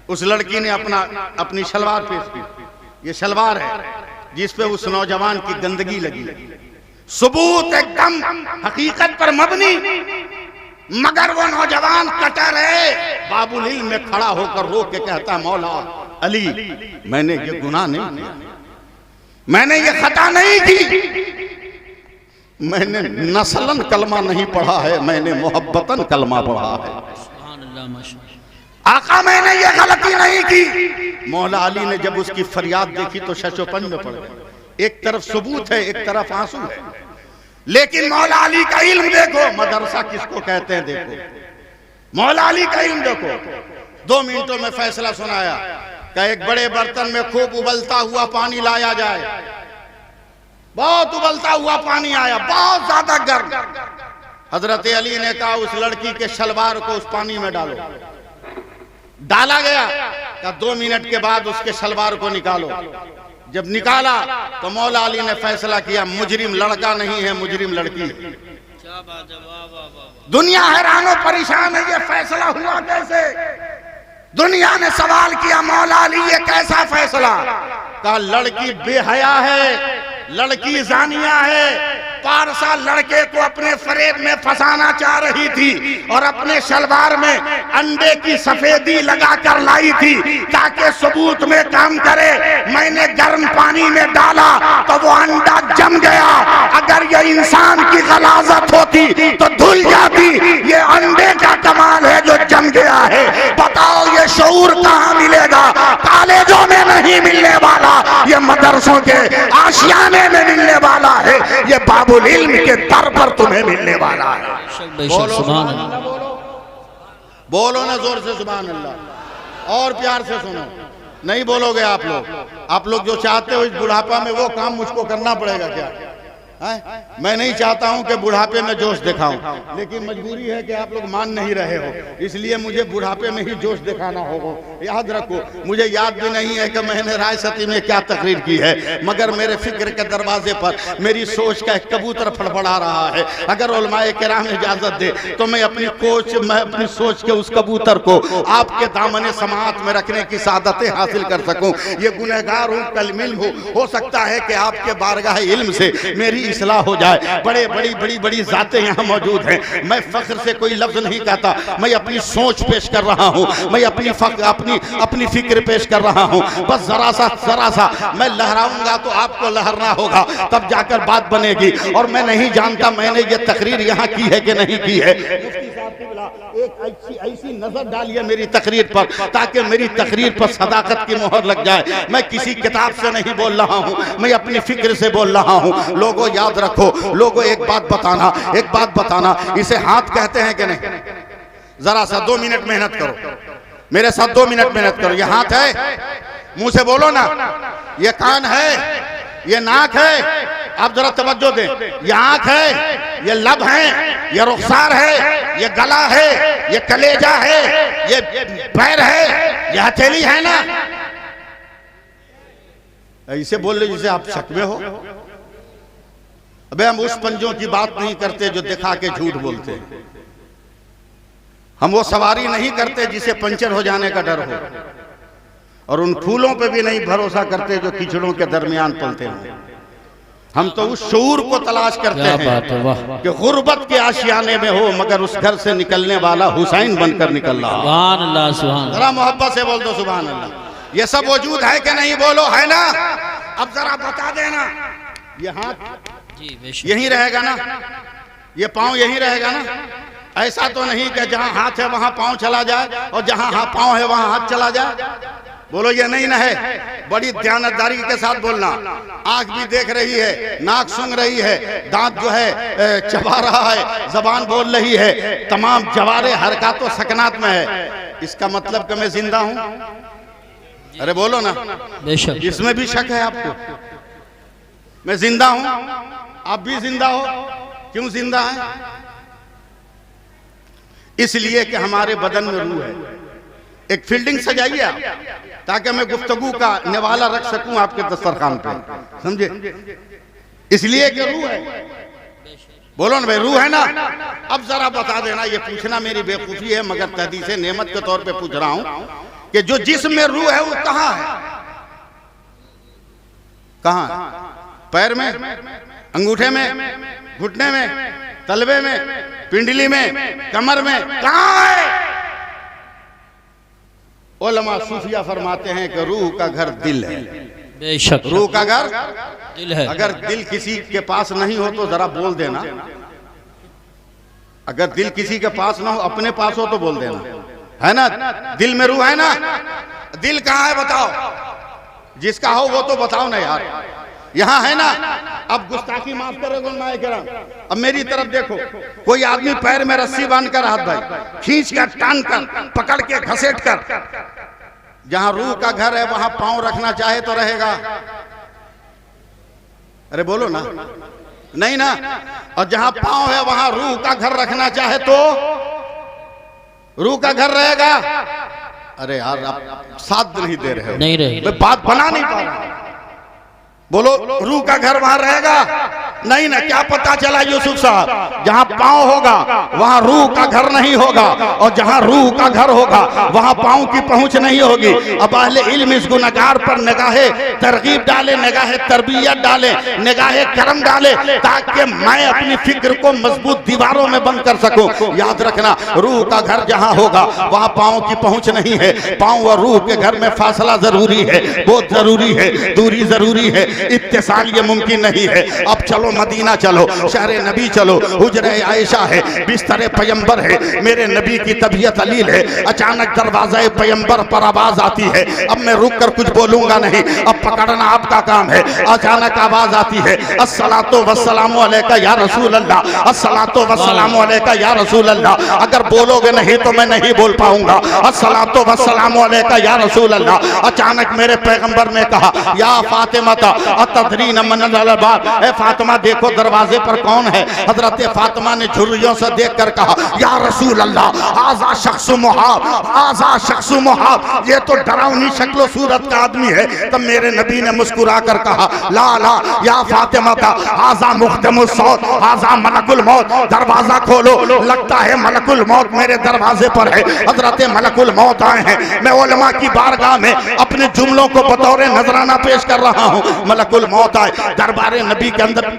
उस लड़की ने अपनी शलवार पेश की, ये शलवार है जिस पे उस नौजवान की गंदगी लगी। सबूत एकदम हकीकत पर मबनी, मगर वो नौजवान कटर है, बाबुल इल्म में खड़ा होकर रो के कहता मौला अली, मैंने ये गुनाह नहीं किया, मैंने ये खता नहीं की, मैंने नस्लन कलमा नहीं पढ़ा है, मैंने मोहब्बतन कलमा पढ़ा है। आका मैंने ये गलती नहीं की। मौला अली ने जब उसकी फरियाद देखी तो शशोपन में पड़ गए। एक तरफ सबूत है, एक तरफ आंसू है, लेकिन मौला अली का इल्म देखो, मदरसा किसको कहते हैं देखो, मौला अली का इल्म देखो। 2 मिनटों में फैसला सुनाया कि एक बड़े बर्तन में खूब उबलता हुआ पानी लाया जाए। बहुत उबलता हुआ पानी आया, बहुत ज्यादा गर्म। हजरत अली ने कहा उस लड़की के शलवार को उस पानी में डालो। डाला गया, कहा 2 मिनट के बाद उसके शलवार को निकालो। जब निकाला तो मौला अली ने फैसला किया मुजरिम लड़का नहीं है, मुजरिम लड़की है। दुनिया हैरान परेशान है, ये फैसला हुआ कैसे? दुनिया ने सवाल किया मौला अली ये कैसा फैसला? कहा लड़की बेहया है, लड़की जानिया है, पारसा लड़के को अपने फरेब में फंसाना चाह रही थी और अपने शलवार में अंडे की सफेदी लगा कर लाई थी ताकि सबूत में काम करे। मैंने गर्म पानी में डाला तो वो अंडा जम गया। अगर ये इंसान की गलाजत होती तो धुल जाती। ये अंडे का कमाल है जो जम गया है। बताओ ये शऊर कहाँ मिलेगा? कॉलेजों में नहीं मिलने वाला, ये मदरसों के आशियाने में मिलने वाला है, ये बाबुल इल्म के दर पर तुम्हें मिलने वाला है। बोलो सुभान अल्लाह। बोलो ना जोर से सुभान अल्लाह, और प्यार से सुनो। नहीं बोलोगे आप लोग जो चाहते हो इस बुढ़ापा में वो काम मुझको करना पड़ेगा क्या है? मैं नहीं चाहता हूं कि बुढ़ापे में जोश दिखाऊं, लेकिन मजबूरी है कि आप लोग मान नहीं रहे हो, इसलिए मुझे बुढ़ापे में ही जोश दिखाना होगा। याद रखो, मुझे याद भी नहीं है कि मैंने राय सती में क्या तकरीर की है, मगर मेरे फिक्र के दरवाजे पर मेरी सोच का एक कबूतर फड़फड़ा रहा है। अगर उलमाए किराम इजाजत दे तो मैं अपनी सोच के उस कबूतर को आपके दामन समाअत में रखने की सादतें हासिल कर सकूं। ये गुनहगार हूं, कल इल्म हो सकता है कि आपके बारगाह इल्म से मेरी इस्लाह हो जाए। बड़ी जातें यहाँ मौजूद हैं। मैं फख्र से कोई लफ्ज नहीं कहता, मैं अपनी सोच पेश कर रहा हूँ, मैं अपनी फिक्र पेश कर रहा हूँ। बस जरा सा मैं लहराऊंगा तो आपको लहरना होगा, तब जाकर बात बनेगी। और मैं नहीं जानता मैंने ये तकरीर यहाँ की है कि नहीं की है। मुफ्ती साहब क़िबला एक ऐसी नजर डालिए मेरी तकरीर पर, ताकि मेरी तकरीर पर सदाकत की मोहर लग जाए। मैं किसी किताब से नहीं बोल रहा हूँ, मैं अपनी फिक्र से बोल रहा हूँ। लोगों याद रखो, लोगों एक बात बताना, इसे हाथ कहते हैं कि नहीं? जरा सा 2 मिनट मेहनत करो, मेरे साथ 2 मिनट मेहनत करो। ये हाथ है, मुंह से बोलो ना। ये कान है, ये नाक है, आप जरा तवज्जो दें। ये आंख है, ये लब है, ये रुखसार है, ये गला है, ये कलेजा है, ये पैर है, ये हथेली है ना। ऐसे बोल रहे जिसे आप शक में हो। अबे हम उस पंजों की बात नहीं करते जो दिखा के झूठ बोलते हैं। हम वो सवारी नहीं करते जिसे पंचर हो जाने का डर हो, और उन फूलों पे भी नहीं भरोसा करते जो कीचड़ों के दरमियान पलते हैं। हम तो उस शऊर को तलाश करते हैं कि गुर्बत के आशियाने में हो, मगर उस घर से निकलने वाला हुसैन बनकर निकल रहा। सुभान अल्लाह, सुभान। जरा मोहब्बत से बोल दो सुभान अल्लाह। ये सब वजूद है कि नहीं? बोलो, है ना? अब जरा बता देना, ये हाथ यही रहेगा ना, ये पांव यही रहेगा ना? ऐसा तो नहीं कि जहां हाथ है वहां पांव चला जाए और जहां पांव है वहां हाथ चला जाए। बोलो, ये नहीं ना है। बड़ी ध्यानदारी के साथ बोलना। आंख भी देख रही है, नाक सूंघ रही है, दांत जो है चबा रहा है, जबान बोल रही है, तमाम जवारे हरकत और सकनात में है। इसका मतलब कि मैं जिंदा हूं। अरे बोलो ना, बेशक। इसमें भी शक है आपको? मैं जिंदा हूं, आप भी जिंदा हो। क्यों जिंदा है? इसलिए कि हमारे बदन में रूह है। एक फील्डिंग सजाइए आप, ताकि मैं गुफ्तगू का निवाला रख सकूं आपके दस्तरखान पे, समझे? इसलिए कि रूह है। बोलो ना भाई, रूह है ना? अब जरा बता देना, ये पूछना मेरी बेवकूफी है, मगर तहदीसे नेमत के तौर पे पूछ रहा हूं कि जो जिस्म में रूह है वो कहां है? कहां है? पैर में, अंगूठे में, घुटने में, तलवे में, पिंडली में, कमर में? कहां है? उलमा सूफिया फरमाते हैं कि रूह का घर दिल है। बेशक, रूह का घर दिल है। अगर दिल किसी के पास नहीं हो तो जरा बोल देना। अगर दिल किसी के पास ना हो, अपने पास हो तो बोल देना, है ना? दिल में रूह है ना? दिल कहाँ है बताओ? जिसका हो वो तो बताओ ना यार। यहाँ है ना? अब गुस्ताखी माफ करोगे उलमाए किराम। अब मेरी तरफ देखो, कोई आदमी पैर में रस्सी बांधकर, हाथ भाई खींच कर, टान कर, पकड़ के, घसीट कर, जहां रूह का घर है वहां पांव रखना चाहे तो रहेगा? अरे बोलो ना, नहीं ना। और जहां पांव है वहां रूह का घर रखना चाहे तो रूह का घर रहेगा? अरे यार, आप साथ नहीं दे रहे हो, नहीं रहे, मैं बात बना नहीं पा रहा। बोलो, रूह का घर वहां रहेगा? नहीं ना। क्या पता चला यूसुफ साहब, जहां पांव होगा वहां रूह का घर नहीं होगा, और जहां रूह का घर होगा वहां पांव की पहुंच नहीं होगी। अब अहले इल्म इस गुनहगार पर निगाहे तरगीब डाले, निगाहे तरबियत डाले, निगाहे करम डाले, ताकि मैं अपनी फिक्र को मजबूत दीवारों में बंद कर सकूं। याद रखना, रूह का घर जहां होगा वहां पांव की पहुंच नहीं है। पांव और रूह के घर में फासला जरूरी है, बहुत जरूरी है, दूरी जरूरी है, इत्तिसाल ये मुमकिन नहीं है। अब चलो चलो मदीना चलो, शहर नबी चलो, हुजरे आयशा है, बिस्तर पैगंबर है, मेरे नबी की तबीयत अलील है। अचानक दरवाज़े पैगंबर पर आवाज आती है। अब मैं रुक कर कुछ बोलूंगा नहीं, अब पकड़ना आपका काम है। अचानक आवाज आती है, अस्सलातु वस्सलामु अलैका या रसूल अल्लाह, अस्सलातु वस्सलामु अलैका या रसूल अल्लाह। अगर बोलोगे नहीं तो मैं नहीं बोल पाऊंगा। अस्सलातु वस्सलामु अलैका या रसूल अल्लाह। अचानक मेरे पैगंबर ने कहा, या फातिमा अतदरीन मन अल-बाब, ए फातिमा देखो दरवाजे पर कौन है। हजरत फातिमा ने झुर्रियों से देखकर कहा, या रसूल अल्लाह, आजा शख्स मुहाब, आजा शख्स मुहाब, ये तो डरावनी शक्ल सूरत का आदमी है। तब मेरे नबी ने मुस्कुरा कर कहा, ला ला या फातिमा का आजा मुख्तमुस सौत, आजा मलकुल मौत, दरवाजा खोलो, लगता है मलकुल मौत मेरे दरवाजे पर है। हजरत मलकुल मौत आए हैं। मैं उलमा की बारगाह में अपने जुमलों को बतौर नजराना पेश कर रहा हूँ। मलकुल मौत आए, दरबारे नबी के अंदर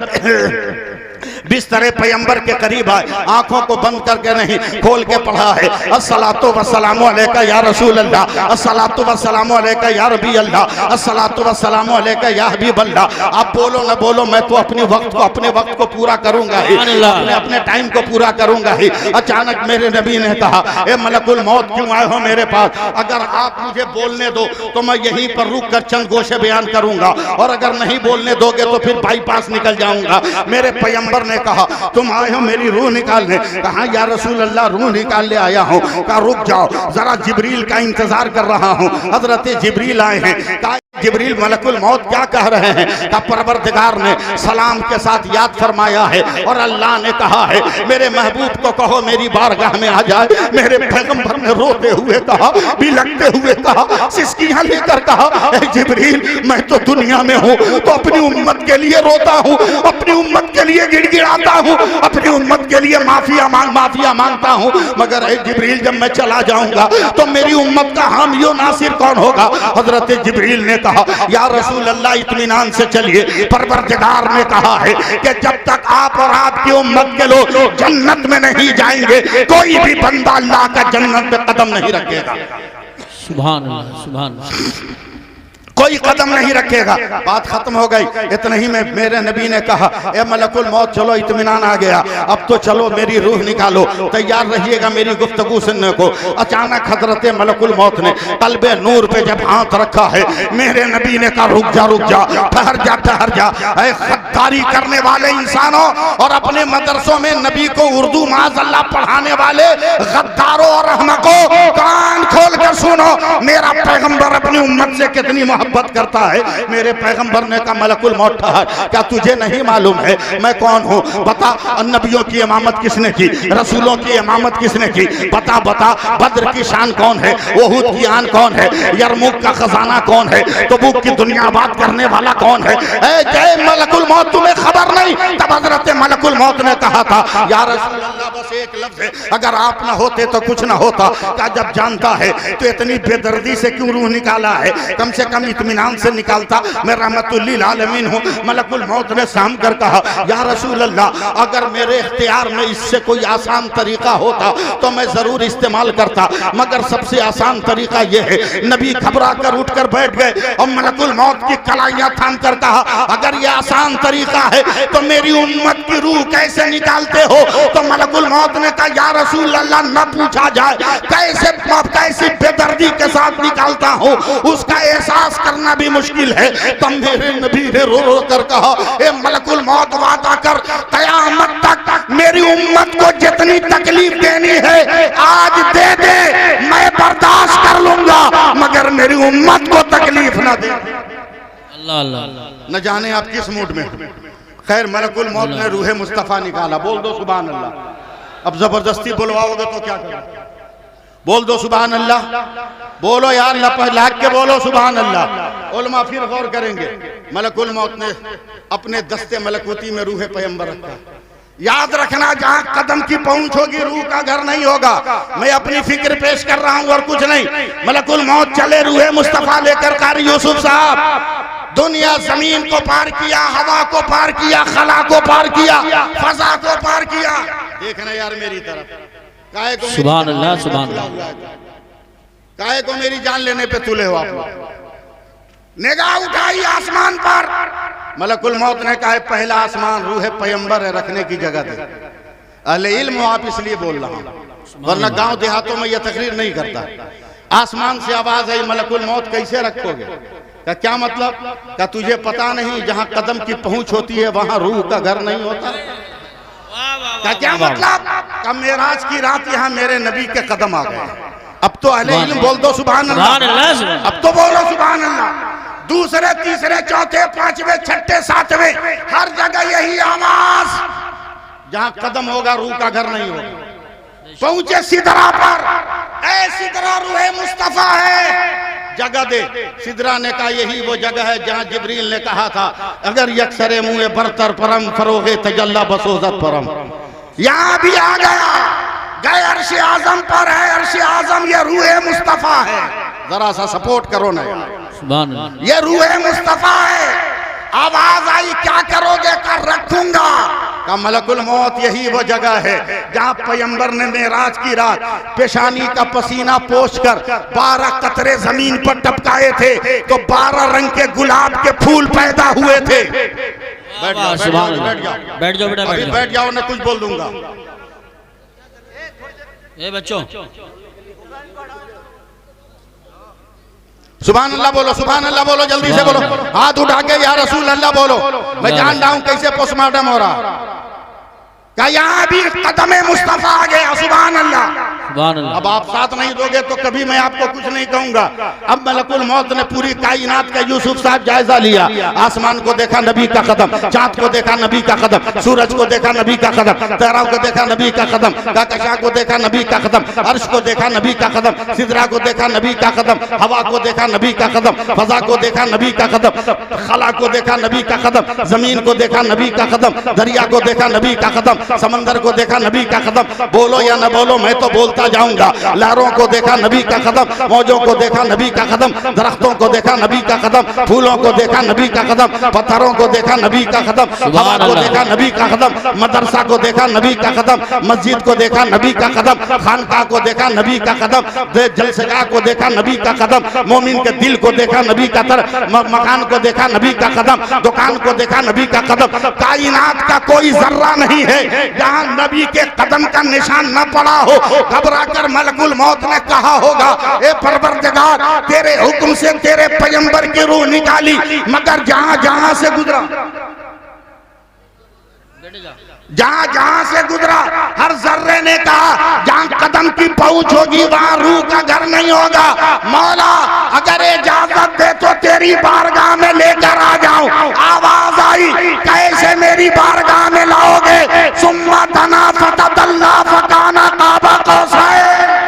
बिस्तर पैगंबर के करीब आए, आंखों को बंद करके नहीं खोल के पढ़ा है, अस्सलातु वस्सलामु अलैका या रसूल अल्लाह, अस्सलातु वस्सलामु अलैका या रबी अल्लाह, अस्सलातु वस्सलामु अलैका या हबीब अल्लाह। आप बोलो ना बोलो, मैं तो अपने वक्त को पूरा करूंगा ही, अपने टाइम को पूरा करूंगा ही। अचानक मेरे नबी ने कहा, ए मलकुल मौत क्यों आए हो मेरे पास? अगर आप मुझे बोलने दो तो मैं यहीं पर रुक कर चंद गोशे बयान करूंगा, और अगर नहीं बोलने दोगे तो फिर बाईपास निकल जाऊंगा। मेरे पैगंबर ने कहा, तुम आए हो मेरी रूह निकालने? कहा, या रसूल अल्लाह, रूह निकाल ले आया हूँ। कहा, रुक जाओ जरा, जिब्रील का इंतजार कर रहा हूँ। हजरत जिब्रील आए हैं। कहा, जिब्रील मलकुल मौत क्या कह रहे हैं? का परवरदिगार ने सलाम के साथ याद फरमाया है, और अल्लाह ने कहा है मेरे महबूब को कहो मेरी बारगाह में आ जाए। मेरे पैगंबर ने रोते हुए कहा, बिलखते हुए कहा, सिसकियां लेकर कहा, ए जिब्रील, मैं तो दुनिया में हूँ तो अपनी उम्मत के लिए रोता हूँ, अपनी उम्मत के लिए गिड़गिड़ाता हूँ, अपनी उम्मत के लिए माफिया मांगता हूँ, मगर ए जिब्रील जब मैं चला जाऊंगा तो मेरी उम्मत का हामी नासिर कौन होगा? हजरत जिब्रील ने कहा, या रसूल अल्लाह, इत्मीनान से चलिए। परवरदिगार ने कहा है कि जब तक आप और आपकी उम्मत के लोग जन्नत में नहीं जाएंगे, कोई भी बंदा अल्लाह का जन्नत में कदम नहीं रखेगा। सुभान अल्लाह, सुभान अल्लाह। कोई कदम नहीं रखेगा। बात खत्म हो गई। इतना ही में मेरे नबी ने कहा, ए मलकुल मौत, चलो इत्मीनान आ गया, अब तो चलो मेरी रूह निकालो, तैयार रहिएगा मेरी गुफ्तगू सुनने को। अचानक हजरत मलकुल मौत ने कल्बे नूर पे जब हाथ रखा है, मेरे नबी ने कहा, रुक जा रुक जा, ठहर जा ठहर जा। ऐ खद्दारी करने वाले इंसानों और अपने मदरसों में नबी को उर्दू माज़अल्लाह पढ़ाने वाले गद्दारों और अहमकों, कान खोल कर सुनो, मेरा पैगंबर अपनी उम्मत से कितनी मोहब्बत करता है। मेरे पैगंबर ने कहा, मलकुल मौत ठहर, क्या तुझे नहीं मालूम है मैं कौन हूँ? बता, नबियों की इमामत किसने की, रसूलों की इमामत किसने की? बता बता, बद्र की शान कौन है, ओहुद की आन कौन है, यरमुक का खजाना कौन है, तबूक की दुनिया आबाद करने वाला कौन है? जय मलकुल मौत, तुम्हें खबर नहीं? तब हजरत मलकुल मौत ने कहा था, या रसूल अल्लाह, बस एक लफ्ज है, अगर आप ना होते तो कुछ ना होता। क्या जब जानता है तो इतनी बेदर्दी से क्यों रूह निकाला है? कम से कम इत्मीनान से निकालता। मैं रहमतुल लिल आलमीन हूँ। मलकुल मौत ने साम कर कहा, या रसूल अल्लाह, अगर मेरे इख्तियार में इससे कोई आसान तरीका होता तो मैं जरूर इस्तेमाल करता, मगर सबसे आसान तरीका यह है। नबी घबरा कर उठ कर बैठ गए और मलकुल मौत की कलाइयां थाम कर कहा, अगर यह आसान तरीका है तो मेरी उम्मत की रूह कैसे निकालते हो? तो मलकुल मौत ने कहा, या रसूल अल्लाह, न पूछा जाए कैसी बेदर्दी के साथ निकालता हूँ, उसका एहसास करना भी मुश्किल है। तब मेरे नबी ने रो रो कर कहा, ए मलकुल मौत, वादा कर कयामत तक मेरी उम्मत को जितनी तकलीफ देनी है आज दे दे, मैं बर्दाश्त कर लूंगा, मगर मेरी उम्मत को तकलीफ ना दे। अल्लाह अल्लाह। न जाने आप किस मूड में। खैर, मलकुल मौत ने रूहे मुस्तफा निकाला। बोल दो सुभान अल्लाह। अब जबरदस्ती बुलवाओगे तो क्या करोगे? बोल दो सुभान अल्लाह। बोलो यार, लाख के बोलो सुभान अल्लाह। उलमा फिर गौर करेंगे। मलकुल मौत ने अपने दस्ते मलकुती में रूह पैगंबर रखा। याद रखना, जहां कदम की पहुंच होगी रूह का घर नहीं होगा। मैं अपनी फिक्र पेश कर रहा हूं और कुछ नहीं। मलकुल मौत चले रूह मुस्तफा लेकर। कारी यूसुफ साहब, दुनिया जमीन को पार किया, हवा को पार किया, खला को पार किया, फजा को पार किया। देखना यार मेरी तरफ, काहे को सुभान अल्लाह, सुभान अल्लाह। काहे को मेरी जान लेने पे तुले हो आप? निगाह उठाई आसमान पर, मलकुल मौत ने कहा पहला आसमान रूह पैगंबर है, रखने की जगह दे। अहले इल्म हो आप इसलिए बोल रहा हूँ, वरना गांव देहातों में यह तकरीर नहीं करता। आसमान से आवाज आई मलकुल मौत कैसे रखोगे? का क्या मतलब? का तुझे पता नहीं जहां कदम की पहुंच होती है वहां रूह का घर नहीं होता? का क्या मतलब? का मेराज की रात यहाँ मेरे नबी के कदम आ गए। अब तो अहले इल्म बोल दो सुभान अल्लाह, अब तो बोलो सुभान अल्लाह। दूसरे तीसरे चौथे पांचवे छठे सातवें हर जगह यही आवाज, जहां कदम होगा रूह का घर नहीं होगा। पहुंचे सिदरा पर, ऐ सिदरा रूह मुस्तफा है, जगह दे। सिदरा ने कहा यही वो जगह है जहां जिब्रील ने कहा था अगर यकसरे मुँह बरतर परम फरोगे तजल्ला बसोजत परम। यहां भी आ गया, गए अर्श आजम पर है, अर्श आजम ये रूह मुस्तफा है। जरा सा सपोर्ट करो ना, ये रूह मुस्तफा है। आवाज आई क्या करोगे? कर रखूंगा। का मलकुल मौत यही वो जगह है जहां पैगंबर ने मेराज की रात पेशानी का पसीना पोंछकर 12 कतरे जमीन पर टपकाए थे तो 12 रंग के गुलाब के फूल पैदा हुए थे। बैठ जाओ बेटा, बैठ जाओ, मैं कुछ बोल दूंगा। ए बच्चों सुभान अल्लाह बोलो, सुभान अल्लाह बोलो, जल्दी से बोलो, हाथ उठा के या रसूल अल्लाह बोलो। मैं जान रहा हूं कैसे पोस्टमार्टम हो रहा। क्या यहाँ भी कदम मुस्तफा आ गया? सुभान अल्लाह। अब आप साथ नहीं दोगे तो कभी मैं आपको कुछ नहीं कहूंगा। अब मलकुल मौत ने पूरी कायनात का यूसुफ साहब जायजा लिया। आसमान को देखा नबी का कदम, चांद को देखा नबी का कदम, सूरज को देखा नबी का कदम, तारों को देखा नबी का कदम, कहकशां को देखा नबी का कदम, अर्श को देखा नबी का कदम, सिदरा को देखा नबी का कदम, हवा को देखा नबी का कदम, फजा को देखा नबी का कदम, खला को देखा नबी का कदम, जमीन को देखा नबी का कदम, दरिया को देखा नबी का कदम, समंदर को देखा नबी का कदम। बोलो या न बोलो मैं तो बोलता जाऊंगा। लहरों को देखा नबी का कदम, मौजों को देखा नबी का कदम, दरख्तों को देखा नबी का कदम, फूलों को देखा नबी का कदम, पत्थरों को देखा नबी का कदम, हवा को देखा नबी का कदम, मदरसा को देखा नबी का कदम, मस्जिद को देखा नबी का कदम, खानका को देखा नबी का कदम, जलसगाह को देखा नबी का कदम, मोमिन के दिल को देखा नबी का मकान को देखा नबी का कदम, दुकान को देखा नबी का कदम। कायनात का कोई जर्रा नहीं है जहां नबी के कदम का निशान न पड़ा हो। घबरा कर मलकुल मौत ने कहा होगा ए परवरदिगार तेरे हुक्म से तेरे पैगंबर की रूह निकाली, मगर जहां जहां से गुजरा, जहां जहां से गुजरा हर जर्रे ने कहा जहां कदम की पहुंच होगी वहां रूह का घर नहीं होगा। मौला अगर इजाजत दे तो तेरी बारगाह में लेकर आ जाऊं। आवाज आई कैसे मेरी बारगाह में लाओगे? सुम्मा तना फतदल्ला फकाना काबा कौसैन।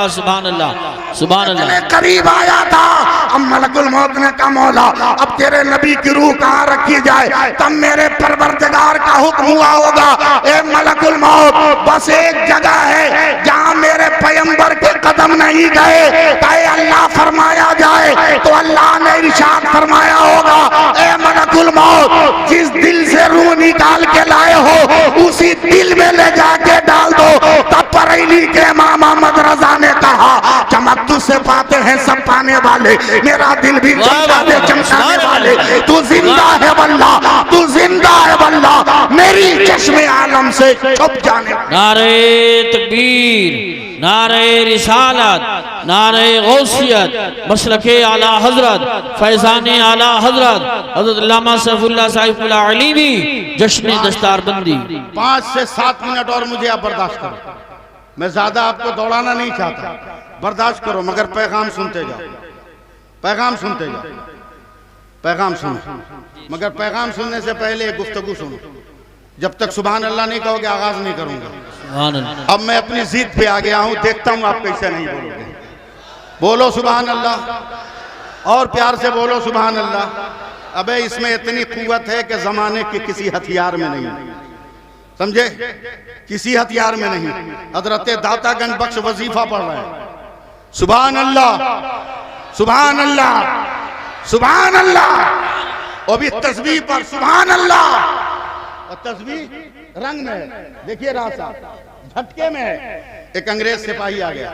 सुभान अल्लाह, सुभान अल्लाह। करीब आया था। अब मलकुल मौत ने कहा मौला अब तेरे नबी की रूह कहाँ रखी जाए? तब मेरे परवरदिगार का हुक्म हुआ होगा ए मलकुल मौत बस एक जगह है जहाँ मेरे पैगंबर के कदम नहीं गए, चाहे अल्लाह फरमाया जाए तो अल्लाह ने इरशाद फरमाया होगा ए मलकुल मौत जिस दिल से रूह निकाल के लाए हो उसी दिल में ले जाके डाल दो। तब बरेली के इमाम अहमद रजा ने कहा चमक तुझसे पाते हैं सब पाने वाले, मेरा दिल भी चमकाने वाले, तू जिंदा है वल्लाह, तू जिंदा है वल्लाह, मेरी चश्मे आलम से छुप जाने। नारे तकबीर, नारे रिसालत, नारे गौसियत, मसलके आला हजरत, फैजाने आला हजरत हजरत अल्लामा सैफुल्लाह साहिबुल्लाह अलीवी जश्न दस्तारबंदी। 5 से 7 मिनट और मुझे आप बर्दाश्त करो। मैं ज्यादा आपको दौड़ाना नहीं चाहता, बर्दाश्त करो, मगर पैगाम सुनते जाओ, पैगाम सुनते जाओ, पैगाम सुनो, मगर पैगाम सुनने से पहले गुफ्तगू सुनो। जब तक सुभान अल्लाह नहीं कहोगे आगाज नहीं करूंगा। अब मैं अपनी जिद पे आ गया हूं, देखता हूं आप कैसे नहीं बोलोगे। बोलो सुभान अल्लाह और प्यार से बोलो सुभान अल्लाह। अबे इसमें इतनी कुव्वत है कि जमाने के किसी हथियार में नहीं, समझे, किसी हथियार में नहीं। हजरत दातागंज बख्श वजीफा पढ़ रहे हैं सुभान अल्लाह, सुभान अल्लाह, सुभान अल्लाह। और भी तस्बीह पर सुभान अल्लाह, और तस्बीह रंग में है, देखिए रासा झटके में है। एक अंग्रेज सिपाही आ गया,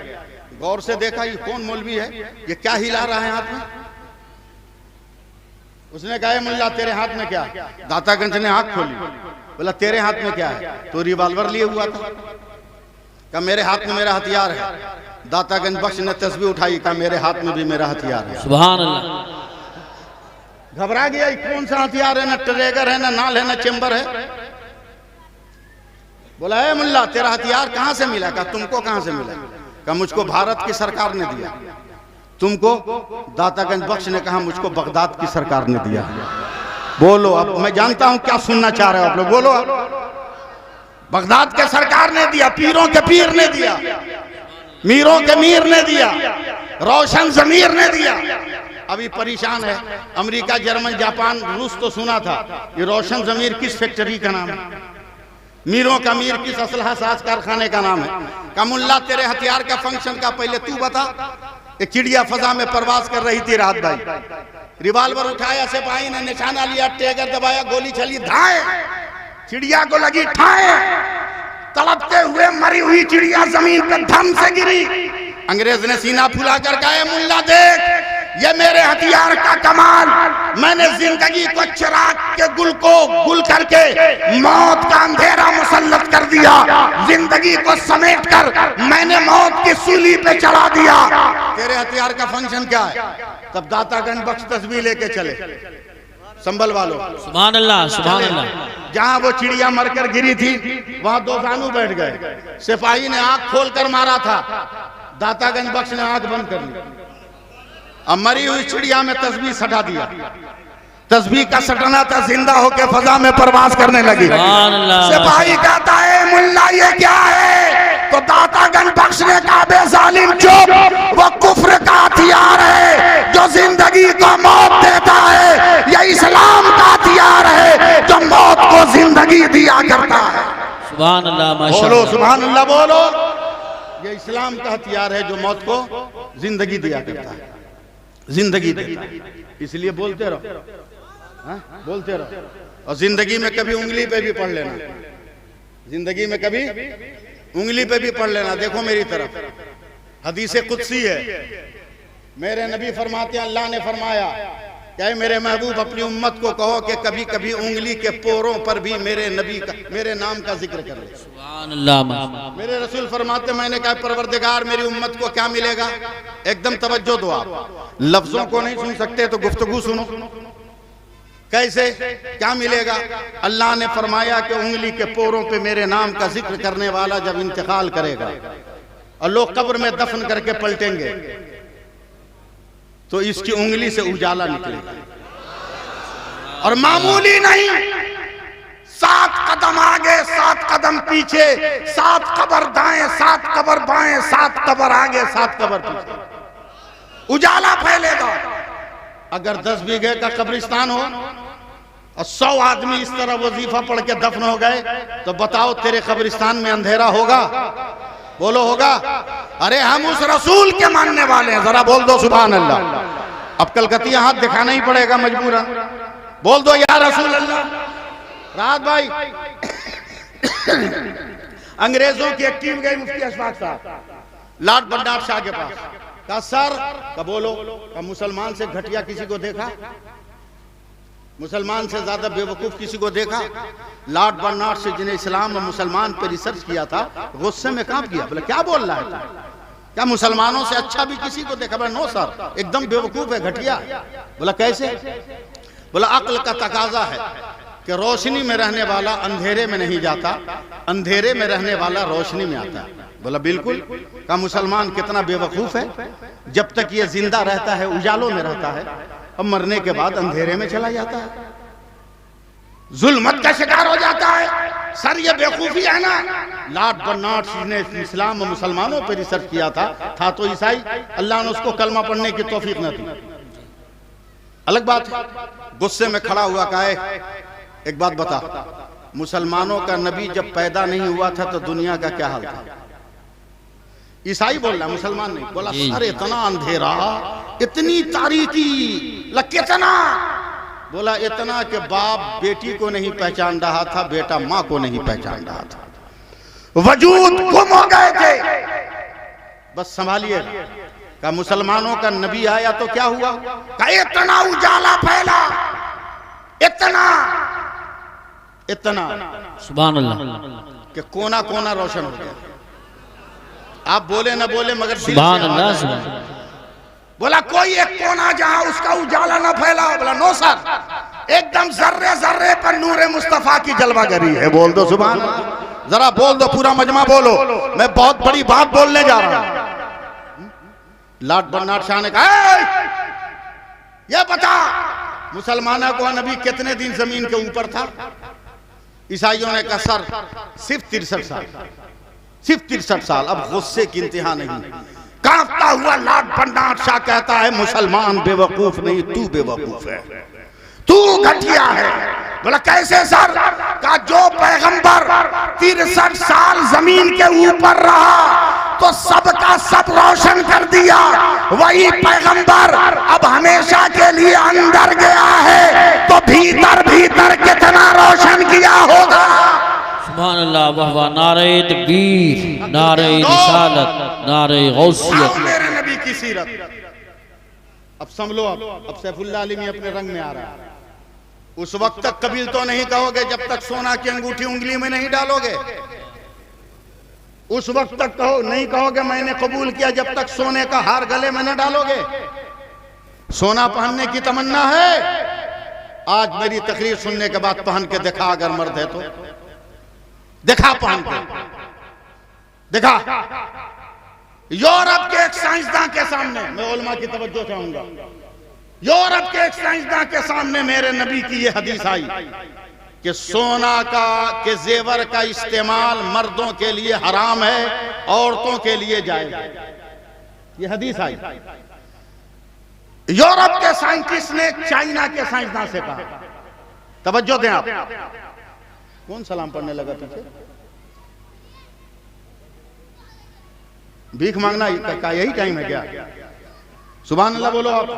गौर से देखा ये कौन मौलवी है, ये क्या हिला रहा है हाथ में? उसने कहा मुल्ला तेरे हाथ में क्या है? दातागंज ने आंख खोली, बोला तेरे हाथ में क्या है? तो रिवॉल्वर लिए हुआ था। कहा मेरे हाथ में मेरा हथियार है। दातागंज बख्श ने तस्बीह उठाई, कहा मेरे हाथ में भी मेरा हथियार है। सुभान अल्लाह। घबरा गया, कौन सा हथियार है? ना ट्रेगर है, ना नाल है, ना चेंबर है। बोला है मुल्ला तेरा हथियार कहां से मिला? कहा तुमको कहां से मिला? कहा मुझको भारत की सरकार ने दिया। तुमको? दातागंज बख्श ने कहा मुझको बगदाद की सरकार ने दिया। बोलो, अब मैं जानता हूं क्या सुनना चाह रहे हो आप लोग, बोलो। बगदाद के सरकार ने दिया, पीरों के पीर ने दिया, मीरों के मीर ने दिया, रोशन जमीर ने दिया। अभी परेशान है अमेरिका, जर्मन, जापान, रूस तो सुना था। ये रोशन जमीर किस फैक्ट्री का नाम है? मीरों का मीर किस असलहा साज कारखाने का नाम है? का मुल्ला तेरे हथियार का फंक्शन का पहले तू बता। एक चिड़िया फजा में परवाज कर रही थी रात भाई, रिवॉल्वर उठाया, सिपाही ने निशाना लिया, ट्रिगर दबाया, गोली चली, धाए। चिड़िया को लगी ठाए, तड़पते हुए मरी हुई चिड़िया जमीन पर धम से गिरी। अंग्रेज ने सीना फुला कर कहा मुल्ला देख ये मेरे हथियार का कमाल, मैंने जिंदगी को चिराग के गुल को गुल करके मौत का अंधेरा मुसल्लत कर दिया। जिंदगी को समेट कर मैंने मौत की सूली पे चढ़ा दिया। तेरे हथियार का फंक्शन क्या है? तब दातागंज बख्श तस्बीह लेके चले, संभल वालों। सुभान अल्लाह, सुभान अल्लाह। जहां वो चिड़िया मरकर गिरी थी वहां दो जानू बैठ गए। सिपाही ने आंख खोलकर मारा था, दातागंज बख्श ने आंख बंद कर ली। अब मरी हुई चिड़िया में तस्बीह सटा दिया। तस्बीह का सटना था, जिंदा होकर फजा में परवाज करने लगी। सिपाही कहता है मुल्ला ये क्या है? तो दातागंज बख्श ने कहा बेजालिम चुप, वो कुफ्र का हथियार है जो जिंदगी को मौत देता है। ये इस्लाम का हथियार है जो मौत को जिंदगी दिया करता है। सुभान अल्लाह, बोलो सुभान अल्लाह, बोलो। ये इस्लाम का हथियार है जो मौत को जिंदगी दिया करता है, जिंदगी देता है। इसलिए बोलते रहो, हाँ? बोलते रहो। और जिंदगी में कभी उंगली पे भी पढ़ लेना, जिंदगी में कभी उंगली पे भी पढ़ लेना। देखो मेरी तरफ, हदीस कुदसी है, मेरे नबी फरमाते हैं अल्लाह ने फरमाया क्या मेरे महबूब अपनी उम्मत को कहो कि कभी कभी उंगली के पोरों पर भी मेरे नबी का, मेरे नाम का जिक्र करें। सुभान अल्लाह। मेरे रसूल फरमाते, मैंने कहा परवरदिगार मेरी उम्मत को क्या मिलेगा? एकदम तवज्जो दो आप, लफ्जों को नहीं सुन सकते तो गुफ्तगू सुनो। कैसे, क्या मिलेगा? अल्लाह ने फरमाया कि उंगली के पोरों पे मेरे नाम का जिक्र करने वाला जब इंतकाल करेगा और लोग कब्र में दफन करके पलटेंगे तो इसकी उंगली से उजाला निकलेगा। और मामूली नहीं, 7 कदम आगे 7 कदम पीछे, 7 कब्र दाएं 7 कब्र बाएं, 7 कब्र आगे 7 कब्र पीछे, उजाला फैलेगा। अगर 10 बीघे का कब्रिस्तान हो और 100 आदमी इस तरह वजीफा पढ़ के दफन हो गए तो बताओ तेरे कब्रिस्तान में अंधेरा होगा? बोलो होगा? अरे हम उस रसूल के मानने वाले हैं, जरा बोल दो सुभान अल्लाह। अब कलकतिया हाथ दिखाना ही पड़ेगा मजबूरन, बोल दो या रसूल अल्लाह। रात भाई अंग्रेजों की एक टीम गई मुफ्ती अशफाक साहब लॉर्ड बंडार शाह के पास। कहा सर, का बोलो, का मुसलमान से घटिया किसी को देखा? मुसलमान से ज्यादा बेवकूफ किसी को देखा? लॉर्ड बर्नार्ड से जिन्हें इस्लाम और मुसलमान पे रिसर्च किया था, गुस्से में कांप गया। बोला क्या बोल रहा है? क्या मुसलमानों से अच्छा भी किसी को देखा? बोला नो सर, एकदम बेवकूफ है, घटिया। बोला कैसे? बोला अक्ल का तकाजा है कि रोशनी में रहने वाला अंधेरे में नहीं जाता, अंधेरे में रहने वाला रोशनी में आता है। बोला बिल्कुल। का मुसलमान कितना बेवकूफ है, जब तक ये जिंदा रहता है उजालों में रहता है, अब मरने के बाद अंधेरे में चला जाता है, जुल्मत का शिकार हो जाता है। सर ये बेवकूफी है ना? लॉर्ड बर्नार्ड ने इस्लाम और मुसलमानों पर रिसर्च किया था तो ईसाई, अल्लाह ने उसको कलमा पढ़ने की तौफीक न दी, अलग बात है। गुस्से में खड़ा हुआ, कहा एक बात बता, मुसलमानों का नबी जब पैदा नहीं हुआ था तो दुनिया का क्या हाल था? ईसाई बोल रहा, मुसलमान नहीं। बोला सर इतना अंधेरा, इतनी तारीकी, कितना? बोला इतना कि बाप बेटी को नहीं पहचान रहा था, बेटा माँ को नहीं पहचान रहा था, वजूद गुम हो गए थे। बस संभालिए। का मुसलमानों का नबी आया तो क्या हुआ? का इतना उजाला फैला इतना इतना सुभान अल्लाह, कि कोना कोना रोशन हो गया। आप बोले ना बोले मगर दिल से सुभान आवाज अल्लाह, आई। सुभान अल्लाह। बोला कोई एक कोना जहां उसका उजाला ना फैला हो। बोला नो सर, एकदम जर्रे जर्रे पर नूरे मुस्तफा की जलवागरी है। बोल दो सुभान अल्लाह, जरा बोल दो, पूरा मजमा बोलो। मैं बहुत बड़ी बात बोलने जा रहा हूं। लाट बन्नाट शाह ने कहा, ये बता मुसलमानों को नबी कितने दिन जमीन के ऊपर था? ईसाइयों ने कहा सर सिर्फ 63 साल, सिर्फ 63 साल। अब गुस्से की इंतहा नहीं। कांपता हुआ लाट बन्नाट शाह कहता है, मुसलमान बेवकूफ नहीं, तू बेवकूफ है, तू घटिया है। बोला कैसे सर? का जो पैगंबर 63 साल जमीन के ऊपर रहा तो सबका सब रोशन कर दिया, वही पैगंबर अब हमेशा के लिए अंदर गया है तो भीतर भीतर कितना रोशन किया होगा। सुभान अल्लाह, वाह वाह, नारे तकबीर, नारे रिसालत, नारे गौसियत। मेरे नबी की सीरत अब संभलो। अब सैफुल्लाह आलिमी अपने रंग में आ रहा है। उस वक्त तक कबील तो नहीं कहोगे जब तक सोना की अंगूठी उंगली में नहीं डालोगे। उस वक्त तक कहो नहीं कहोगे मैंने कबूल किया जब तक सोने का हार गले में न डालोगे। सोना पहनने की तमन्ना है? आज मेरी तकरीर सुनने के बाद पहन के दिखा, अगर मर्द है तो दिखा, पहन के दिखा। यूरोप के एक साइंसदान के सामने, मैं उलमा की तवज्जो चाहूंगा, यूरोप के एक साइंसदान के सामने मेरे नबी की ये हदीस आई कि सोना का के जेवर का इस्तेमाल मर्दों के लिए हराम है, औरतों के लिए जायज है। ये हदीस आई। यूरोप के साइंटिस्ट ने चाइना के साइंसदान से कहा, तवज्जो दें आप। कौन सलाम पढ़ने लगा पीछे? भीख मांगना का यही टाइम है क्या? सुभान अल्लाह बोलो आप।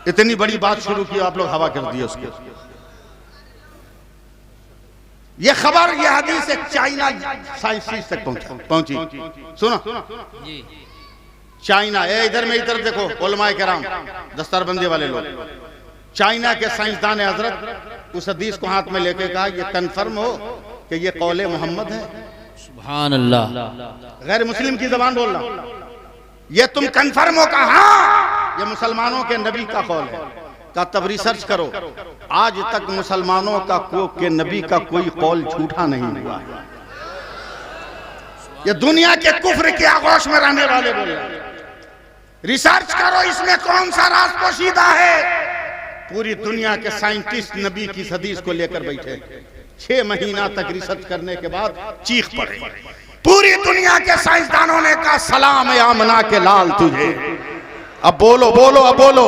इतनी बड़ी बात शुरू की, आप लोग हवा कर दिए उसके। ये खबर, ये हदीस एक चाइना साइंटिस्ट तक पहुंची। सुनो जी, चाइना, ये इधर में इधर देखो, उलमाए किराम दस्तरबंदी वाले लोग, चाइना के साइंसदान हजरत उस हदीस को हाथ में लेके कहा, ये कन्फर्म हो कि ये कौले मोहम्मद है। सुभान अल्लाह, गैर मुस्लिम की जबान बोलना, ये तुम कन्फर्म हो? कहा ये मुसलमानों के नबी का कौल है। का तब रिसर्च करो, आज तक मुसलमानों का के नबी का कोई कौल झूठा नहीं हुआ है। ये दुनिया के कुफ्र के आगोश में रहने वाले बोल रहे हैं। रिसर्च करो इसमें कौन सा राज पोशीदा है। पूरी दुनिया के साइंटिस्ट नबी की हदीस को लेकर बैठे, 6 महीना तक रिसर्च करने के बाद चीख पड़े। पूरी दुनिया के साइंसदानों ने कहा सलाम है आमना के लाल तुझे। अब बोलो बोलो, अब बोलो,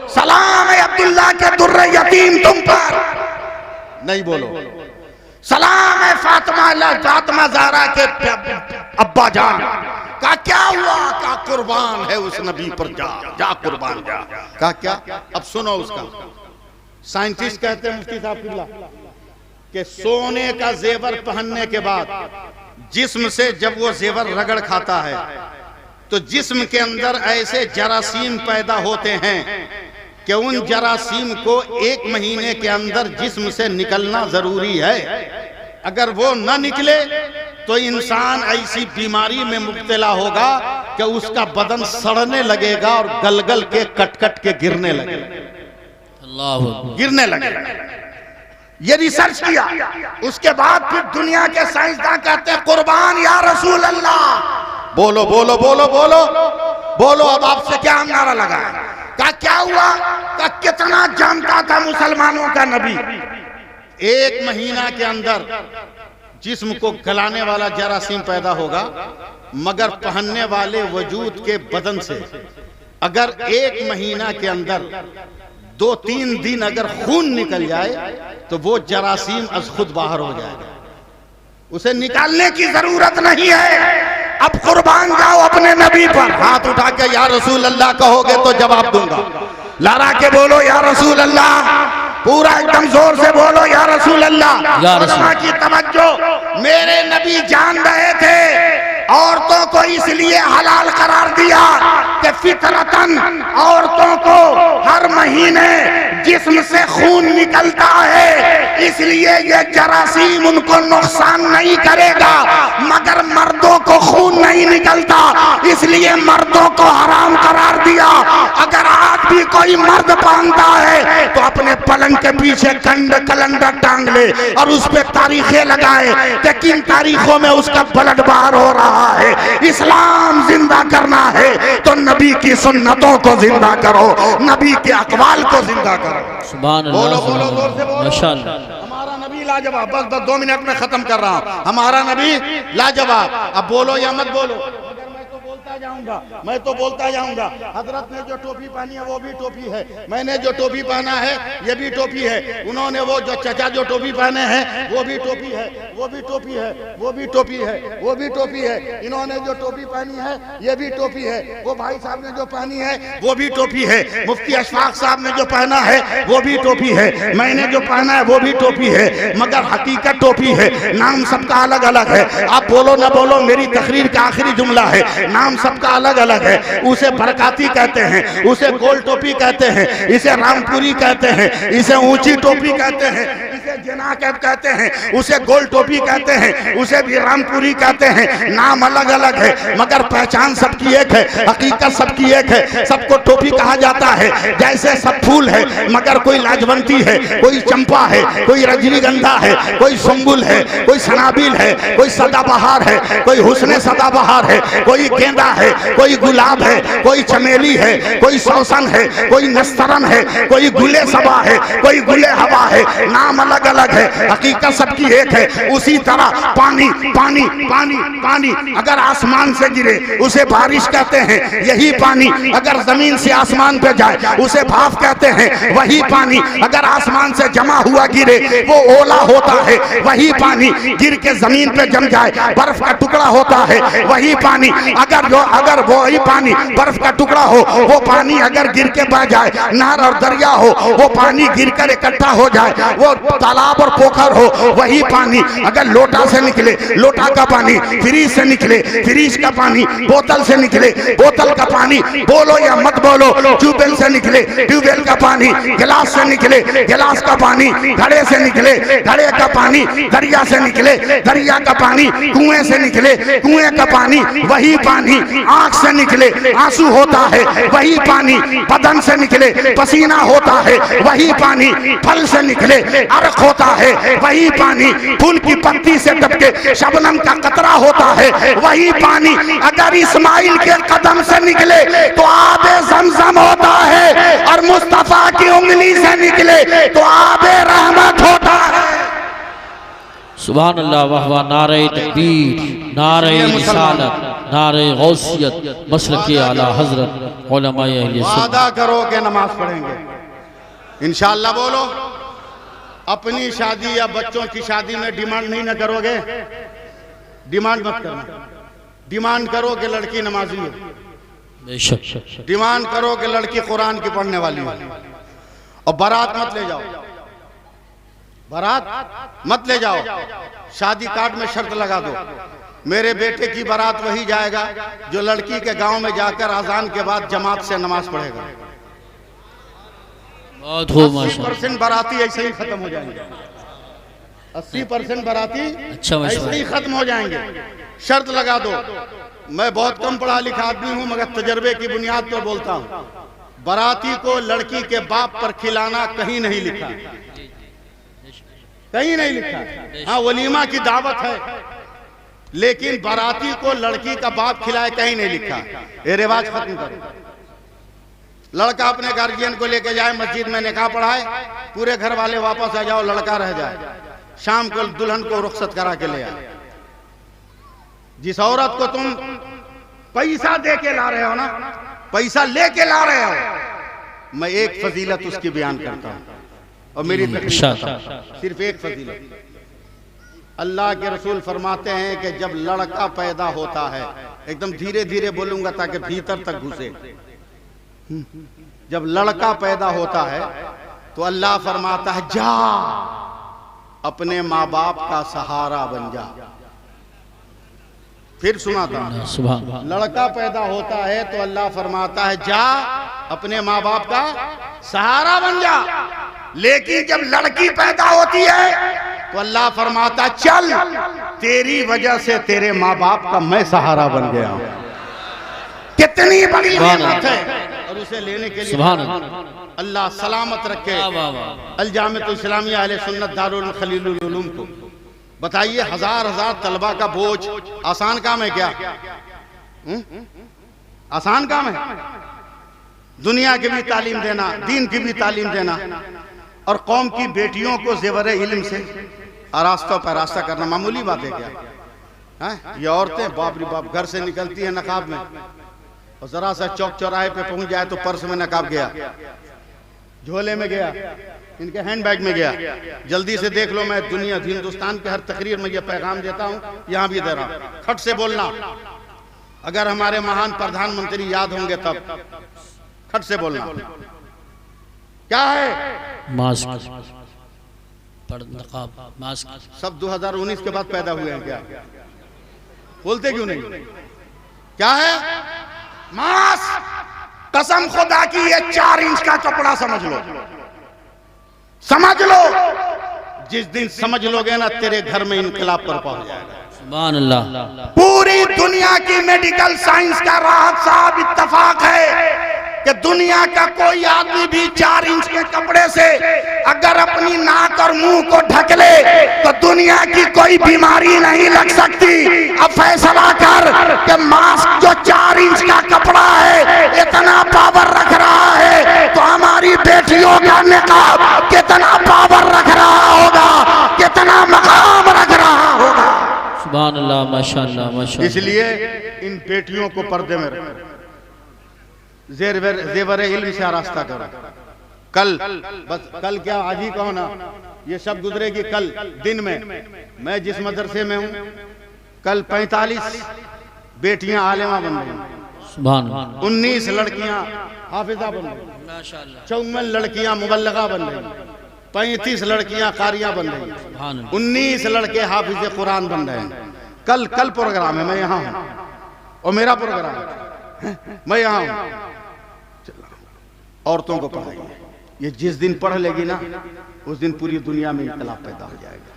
सलाम है अब्दुल्ला के दुर्रे यतीम तुम पर। नहीं बोलो, सलाम है फातिमा ज़हरा के अब्बा जान। का क्या हुआ? का कुर्बान है उस नबी पर, जा कुर्बान जा। का क्या? अब सुनो उसका। साइंटिस्ट कहते हैं मुफ्ती साहब किबला कि सोने का जेवर पहनने के बाद जिस्म से जब वो जेवर रगड़ खाता है तो जिस्म के अंदर ऐसे जरासीम पैदा होते हैं कि उन जरासीम को 1 महीने के अंदर जिस्म से निकलना जरूरी है। अगर वो न निकले तो इंसान ऐसी बीमारी में मुब्तला होगा कि उसका बदन सड़ने लगेगा और गलगल के कट के गिरने लगेगा, अल्लाह गिरने लगेगा। ये रिसर्च किया, उसके बाद फिर दुनिया के साइंसदान कहते हैं कुर्बान या रसूल अल्लाह। बोलो बोलो बोलो बोलो बोलो, अब आपसे क्या नारा लगा? का क्या हुआ? का कितना जानता था मुसलमानों का नबी। 1 महीना के अंदर जिस्म को गलाने वाला जरासीम पैदा होगा, मगर पहनने वाले वजूद के बदन से अगर 1 महीना के अंदर 2-3 दिन अगर खून निकल जाए तो वो जरासीम अज खुद बाहर हो जाएगा, उसे निकालने की जरूरत नहीं है। अब कुर्बान जाओ अपने नबी पर। हाथ उठा के या रसूल अल्लाह कहोगे तो जवाब दूंगा। लड़ा के बोलो या रसूल अल्लाह, पूरा एकदम जोर से बोलो या रसूल अल्लाह। या रसूल की तवज्जो, मेरे नबी जान रहे थे औरतों को इसलिए हलाल करार दिया कि फितरतन औरतों को हर महीने जिस्म से खून निकलता है, इसलिए ये जरासीम उनको नुकसान नहीं करेगा, मगर मर्दों को खून नहीं निकलता, इसलिए मर्दों को हराम करार दिया। अगर आज भी कोई मर्द बांधता है तो अपने पलंग के पीछे कैलेंडर टांग ले और उस पे तारीखें लगाए कि किन तारीखों में उसका ब्लड बाहर हो रहा है। इस्लाम जिंदा करना है तो नबी की सुन्नतों को जिंदा करो, नबी के अक़वाल को जिंदा करो। सुभान अल्लाह, बोलो बोलो जोर से बोलो। माशाअल्लाह। हमारा नबी लाजवाब। बस 2 मिनट में खत्म कर रहा हूँ। हमारा नबी लाजवाब। अब बोलो या मत बोलो, मैं तो बोलता जाऊंगा। हजरत ने जो टोपी पहनी है वो भी टोपी है, मैंने जो टोपी पहना है ये भी टोपी है, उन्होंने वो जो चचा जो टोपी पहने हैं वो भी टोपी है, वो भी टोपी है, वो भी टोपी है, वो भी टोपी है, इन्होंने जो टोपी पहनी है ये भी टोपी है, वो भाई साहब ने जो पहनी है वो भी टोपी है, मुफ्ती अशफाक साहब ने जो पहना है वो भी टोपी है, मैंने जो पहना है वो भी टोपी है, मगर हकीकत टोपी है, नाम सबका अलग अलग है। आप बोलो ना बोलो, मेरी तकरीर का आखिरी जुमला है, नाम सबका अलग अलग है। उसे बरकाती कहते हैं, उसे गोल टोपी कहते हैं, इसे रामपुरी कहते हैं, इसे ऊंची टोपी कहते हैं, इसे जनाकत कहते हैं, उसे गोल टोपी कहते हैं, उसे भी रामपुरी कहते हैं। नाम अलग अलग है मगर पहचान सबकी एक है, हकीकत सबकी एक है। सबको टोपी कहा जाता है। जैसे सब फूल है मगर कोई लाजवंती है, कोई चंपा है, कोई रजनीगंधा है, कोई सुंबुल है, कोई सनाबिल है, कोई सदाबहार है, कोई हुस्ने सदाबहार है, कोई गेंदा है, कोई गुलाब है, कोई चमेली है, कोई सौसन है, कोई नस्तरन है, कोई गुले सबा है, कोई गुले हवा है। नाम अलग अलग है, हकीकत सबकी एक है। उसी तरह पानी पानी पानी पानी अगर आसमान से गिरे उसे बारिश कहते हैं, यही पानी अगर जमीन से आसमान पे जाए उसे भाप कहते हैं। वही पानी अगर आसमान से जमा हुआ गिरे वो ओला होता है। वही पानी गिर के जमीन पे जम जाए बर्फ का टुकड़ा होता है। वही पानी अगर वही पानी बर्फ का टुकड़ा हो, वो पानी अगर गिर के बह जाए, नहर और दरिया हो, वो पानी गिर कर इकट्ठा हो जाए, वो तालाब और पोखर हो, वही पानी अगर लोटा से निकले, लोटा का पानी फ्रीज से निकले, फ्रीज का पानी बोतल से निकले, बोतल का पानी बोलो या मत बोलो ट्यूबवेल से निकले, ट्यूबवेल का पानी गिलास से निकले, गिलास का पानी घड़े से निकले, घड़े का पानी दरिया से निकले, दरिया का पानी कुएं से निकले, कुएं का पानी वही पानी आंख से निकले, आंसू होता है। वही पानी बदन से निकले, पसीना होता है। वही पानी फल से निकले, अर्क होता है। वही पानी फूल की पत्ती से टपके शबनम का कतरा होता है। वही पानी अगर इस्माइल के कदम से निकले तो आबे ज़मज़म होता है, और मुस्तफा की उंगली से निकले तो आबे रहमत होता है। सुभान अल्लाह, वाह वाह, नारे तकबीर, नारे रिसालत, नारे गौसियत, मसलके आला हजरत उलमाए अहले सुन्नत। वादा करो कि नमाज पढ़ेंगे इंशाअल्लाह। बोलो, अपनी शादी या बच्चों की शादी में डिमांड नहीं ना करोगे? डिमांड मत करना। डिमांड करो कि लड़की नमाजी हो, बेशक। डिमांड करो कि लड़की कुरान की पढ़ने वाली हो, और बारात मत ले जाओ, बारात मत ले जाओ। शादी कार्ड में शर्त लगा दो, मेरे बेटे की बारात वही जाएगा जो लड़की के गांव में जाकर अजान के बाद जमात से नमाज पढ़ेगा। 80% बाराती ऐसे ही खत्म हो जाएंगे, 80% बाराती अच्छा ऐसे ही खत्म हो जाएंगे। शर्त लगा दो। मैं बहुत कम पढ़ा लिखा आदमी हूं मगर तजर्बे की बुनियाद पर बोलता हूं। बाराती को लड़की के बाप पर खिलाना कहीं नहीं लिखा, कहीं नहीं लिखा। हाँ, वलीमा की दावत है, लेकिन बाराती को लड़की का बाप खिलाए कहीं नहीं लिखा। ये रिवाज खत्म करो। लड़का अपने गार्जियन को लेके जाए, मस्जिद में निकाह पढ़ाए, पूरे घर वाले वापस आ जाओ, लड़का रह जाए, शाम को दुल्हन को रुखसत करा के ले आए। जिस औरत को तुम पैसा दे के ला रहे हो ना, पैसा लेके ला रहे हो, मैं एक फजीलत उसकी बयान करता हूं, और मेरी तकलीफ सिर्फ एक फजीलत। अल्लाह के रसूल फरमाते हैं कि जब लड़का पैदा होता है, एकदम धीरे धीरे बोलूंगा ताकि भीतर तक घुसे, जब लड़का पैदा होता है तो अल्लाह फरमाता है जा अपने माँ बाप का सहारा बन जा। फिर सुनाता हूं। सुभान लड़का पैदा होता है तो अल्लाह फरमाता है जा अपने माँ बाप का सहारा बन जा। लेकिन जब लड़की पैदा होती है तो अल्लाह फरमाता चल तेरी वजह से तेरे माँ बाप का मैं सहारा बन गया हूं। कितनी बड़ी सुभान नेमत है। और उसे लेने के लिए सुभान अल्लाह सलामत रखे अल जामिअत इस्लामिया अहले सुन्नत दारुल खलीलुल उलूम को। बताइए हजार हजार तलबा का बोझ आसान काम है क्या? आसान काम है? दुनिया की भी तालीम देना, दीन की भी तालीम देना और कौम की बेटियों को जेवर इल्म से आरास्ता पैरास्ता करना मामूली बात है क्या? है? ये औरतें बाप रे बाप घर से निकलती है नकाब में और जरा सा चौक चौराहे पे पहुंच जाए तो पर्स में नकाब गया, झोले में गया, इनके हैंडबैग में गया। जल्दी से देख लो, मैं दुनिया हिंदुस्तान के हर तकरीर में ये पैगाम देता हूँ, यहाँ भी दे रहा हूँ, खट से बोलना। अगर हमारे महान प्रधानमंत्री याद होंगे तब खट से बोलना। क्या है? मास्क, नकाब, मास्क सब 2019 के बाद पैदा हुए हैं क्या? बोलते क्यों नहीं? क्या है? मास्क। कसम खुदा की ये 4 इंच का कपड़ा समझ लो, समझ लो। जिस दिन समझ लोगे ना तेरे घर में इनकलाब पर पहुंच जाएगा। सुभान अल्लाह। पूरी दुनिया की मेडिकल साइंस का राहत साहब इत्तफाक है कि दुनिया का कोई आदमी भी 4 इंच के कपड़े से अगर अपनी नाक और मुंह को ढक ले तो दुनिया की कोई बीमारी नहीं लग सकती। अब फैसला कर कि मास्क जो 4 इंच का कपड़ा है इतना पावर रख रहा है तो हमारी बेटियों का निकाब कितना पावर रख रहा होगा, कितना मकाम रख रहा होगा। सुभान अल्लाह, माशाअल्लाह माशाअल्लाह। इसलिए इन बेटियों को पर्दे में रखो, जेवर इल्म से रास्ता करो। कल बस कल क्या आज ही कहो ना, ये सब गुजरेगी कल दिन में। मैं जिस मदरसे में हूँ कल 45 बेटियां आलिमा बन रही, सुभान 19 लड़कियां हाफिजा बन रही, माशाअल्लाह, 54 लड़कियां मुबल्लगा बन रही, 35 लड़कियां कारियां बन रही, सुभान 19 लड़के हाफिज कुरान बन रहे हैं। कल प्रोग्राम है, मैं यहाँ हूँ और मेरा प्रोग्राम है, मैं यहाँ हूँ। औरतों को पढ़ाइए, ये जिस दिन पढ़ लेगी ना उस दिन पूरी दुनिया में इनकलाब पैदा हो जाएगा।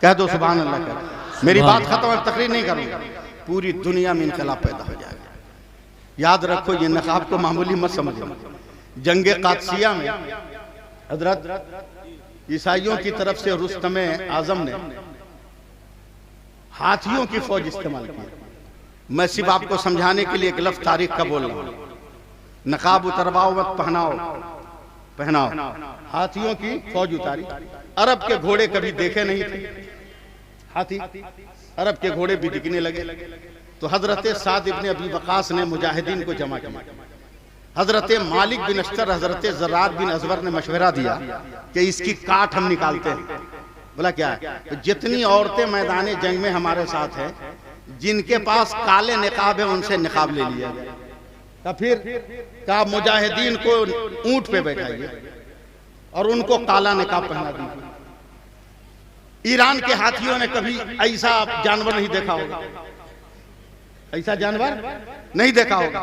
कह दो सुभान अल्लाह। कह मेरी बात खत्म है, तकरीर नहीं करूंगा। पूरी दुनिया में इनकलाब पैदा हो जाएगा। याद रखो, ये नकाब को मामूली मत समझो। जंगे कादसिया में हजरत ईसाइयों की तरफ से रुस्तम आजम ने हाथियों की फौज इस्तेमाल की। मैं सिर्फ आपको समझाने के लिए एक लफ्ज तारीख का बोल रहा हूं। नकाब उतरवाओ मत पहनाओ। हाथियों की फौज उतारी। अरब के घोड़े कभी देखे नहीं थे हाथी, अरब के घोड़े भी दिखने लगे। तो हजरत साद इब्ने अबी वकास ने मुजाहिदीन को जमा किया। हजरत मालिक बिन अश्तर, हजरत ज़र्राद बिन अज़वर ने मशवरा दिया कि इसकी काट हम निकालते हैं। बोला क्या है? तो जितनी औरतें मैदान जंग में हमारे साथ हैं, जिनके पास काले निकाब है उनसे निकाब ले लिया गया। तो फिर कहा मुजाहिदीन को ऊंट पे बैठाइए और उनको काला निकाब पहना दीजिए। ईरान के हाथियों ने कभी ऐसा जानवर नहीं देखा होगा, ऐसा जानवर नहीं देखा होगा।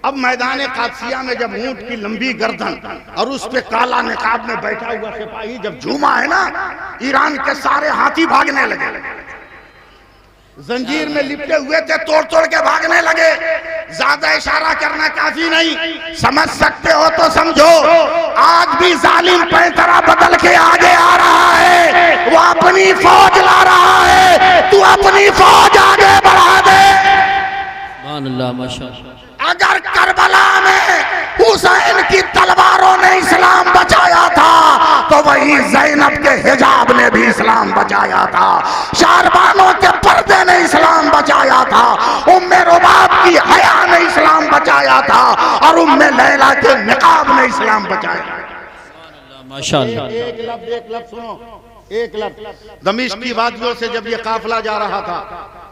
अब मैदान कादसिया में जब ऊंट की लंबी गर्दन और उस पे काला निकाब में बैठा हुआ सिपाही जब झूमा है ना, ईरान के सारे हाथी भागने लगे। जंजीर में लिपटे हुए थे, तोड़ तोड़ के भागने लगे। ज्यादा इशारा करना काफी नहीं, समझ सकते हो तो समझो। आज भी जालिम पैंतरा बदल के आगे आ रहा है, वो अपनी फौज ला रहा है, तू अपनी फौज आगे बढ़ा दे। सुभान अल्लाह, माशाअल्लाह। अगर करबला में हुसैन की तलवारों ने इस्लाम बचाया था तो वही ज़ैनब के हिजाब ने भी इस्लाम बचाया था। शारबानों के पर्दे ने इस्लाम बचाया था। उम्मे रुबाब की हया ने इस्लाम बचाया था और उम्मे लैला के निकाब ने इस्लाम बचाया। माशाअल्लाह। एक लफ्ज़ सुनो, एक लफ्ज़। दमिश्क की वादियों से जब ये काफिला जा रहा था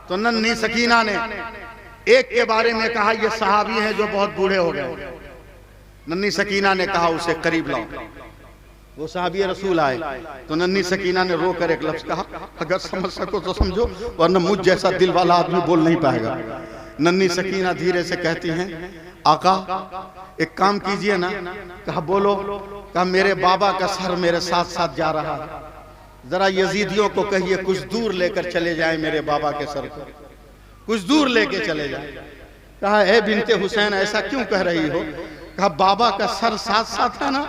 तो नन्ही सकीना ने एक के बारे में कहा, ये सहाबी हैं जो बहुत बूढ़े हो गए। नन्ही सकीना ने कहा उसे करीब लाओ। वो साहबी रसूल आए तो नन्ही सकीना ने रो कर एक लफ्ज कहा, अगर समझ सको तो समझो, वरना मुझ जैसा दिल वाला आदमी बोल नहीं पाएगा। नन्ही सकीना धीरे से कहती हैं, आका एक काम कीजिए ना। कहा बोलो। कहा मेरे बाबा का सर मेरे साथ साथ जा रहा है, जरा यजीदियों को कहिए कुछ दूर लेकर चले जाए मेरे बाबा के सर को, कुछ दूर लेके चले जाए। कहा ए बिनते हुसैन ऐसा क्यों कह रही हो? कहा बाबा का सर साथ साथ है ना,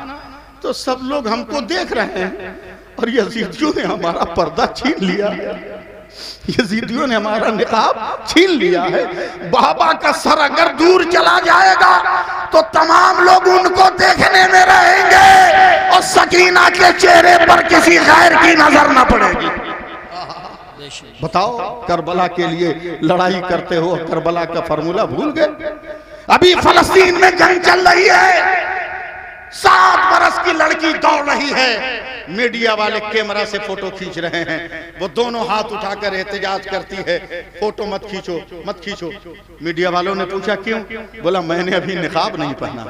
तो सब लोग हमको देख रहे हैं और यजीदियों ने हमारा पर्दा छीन लिया, यजीदियों ने हमारा निकाब छीन लिया है। बाबा का सर अगर दूर चला जाएगा तो तमाम लोग उनको देखने में रहेंगे और सकीना के चेहरे पर किसी गैर की नजर न पड़ेगी। बताओ, करबला के लिए लड़ाई करते हो, करबला का फार्मूला भूल गए? अभी फलस्तीन में जंग चल रही है, 7 बरस की लड़की दौड़ रही है, मीडिया वाले कैमरा से फोटो खींच रहे हैं, वो दोनों हाथ उठाकर एहतजाज करती है, फोटो मत खींचो मत खींचो। मीडिया वालों ने पूछा क्यों? बोला मैंने अभी निकाब नहीं पहना।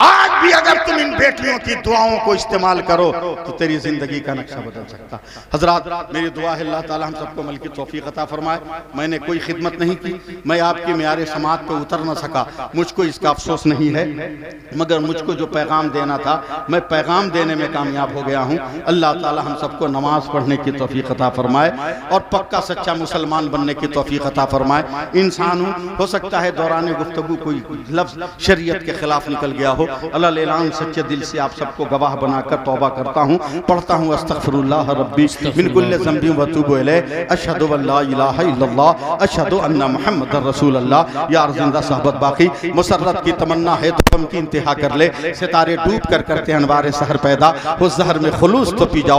आज भी अगर तुम इन बेटियों की दुआओं को इस्तेमाल करो तो तेरी जिंदगी का नक्शा बदल सकता। हजरात, मेरी दुआ है अल्लाह ताला हम सबको अमल की तौफीक अता फरमाए। मैंने कोई खिदमत नहीं की, मैं आपकी म्यारे समात पे उतर न सका, मुझको इसका अफसोस नहीं है, मगर मुझको जो पैगाम देना था मैं पैगाम देने में कामयाब हो गया हूँ। अल्लाह ताला हम सबको नमाज पढ़ने की तौफीक अता फरमाए और पक्का सच्चा मुसलमान बनने की तौफीक अता फरमाए। इंसान हूँ, हो सकता है दौरान गुफ्तगू कोई लफ्ज शरीयत के खिलाफ निकल गया हो, अल्लाह लेलान सच्चे दिल से आप सबको गवाह बनाकर तौबा करता हूँ, पढ़ता हूँ अस्तगफिरुल्लाह रब्बी मिन कुल्लि ज़ंबी व अतूबु इलैह, अशहदु अल्ला इलाहा इल्लल्लाह, अशहदु अन्ना मुहम्मदर रसूलुल्लाह। यार जिंदा सहबत बाकी, मुसर्रत की तमन्ना है तो गम की इंतहा कर ले, सितारे डूब कर करते हैं अनवारे सहर पैदा, उस जहर में खुलूस तो पी जाओ।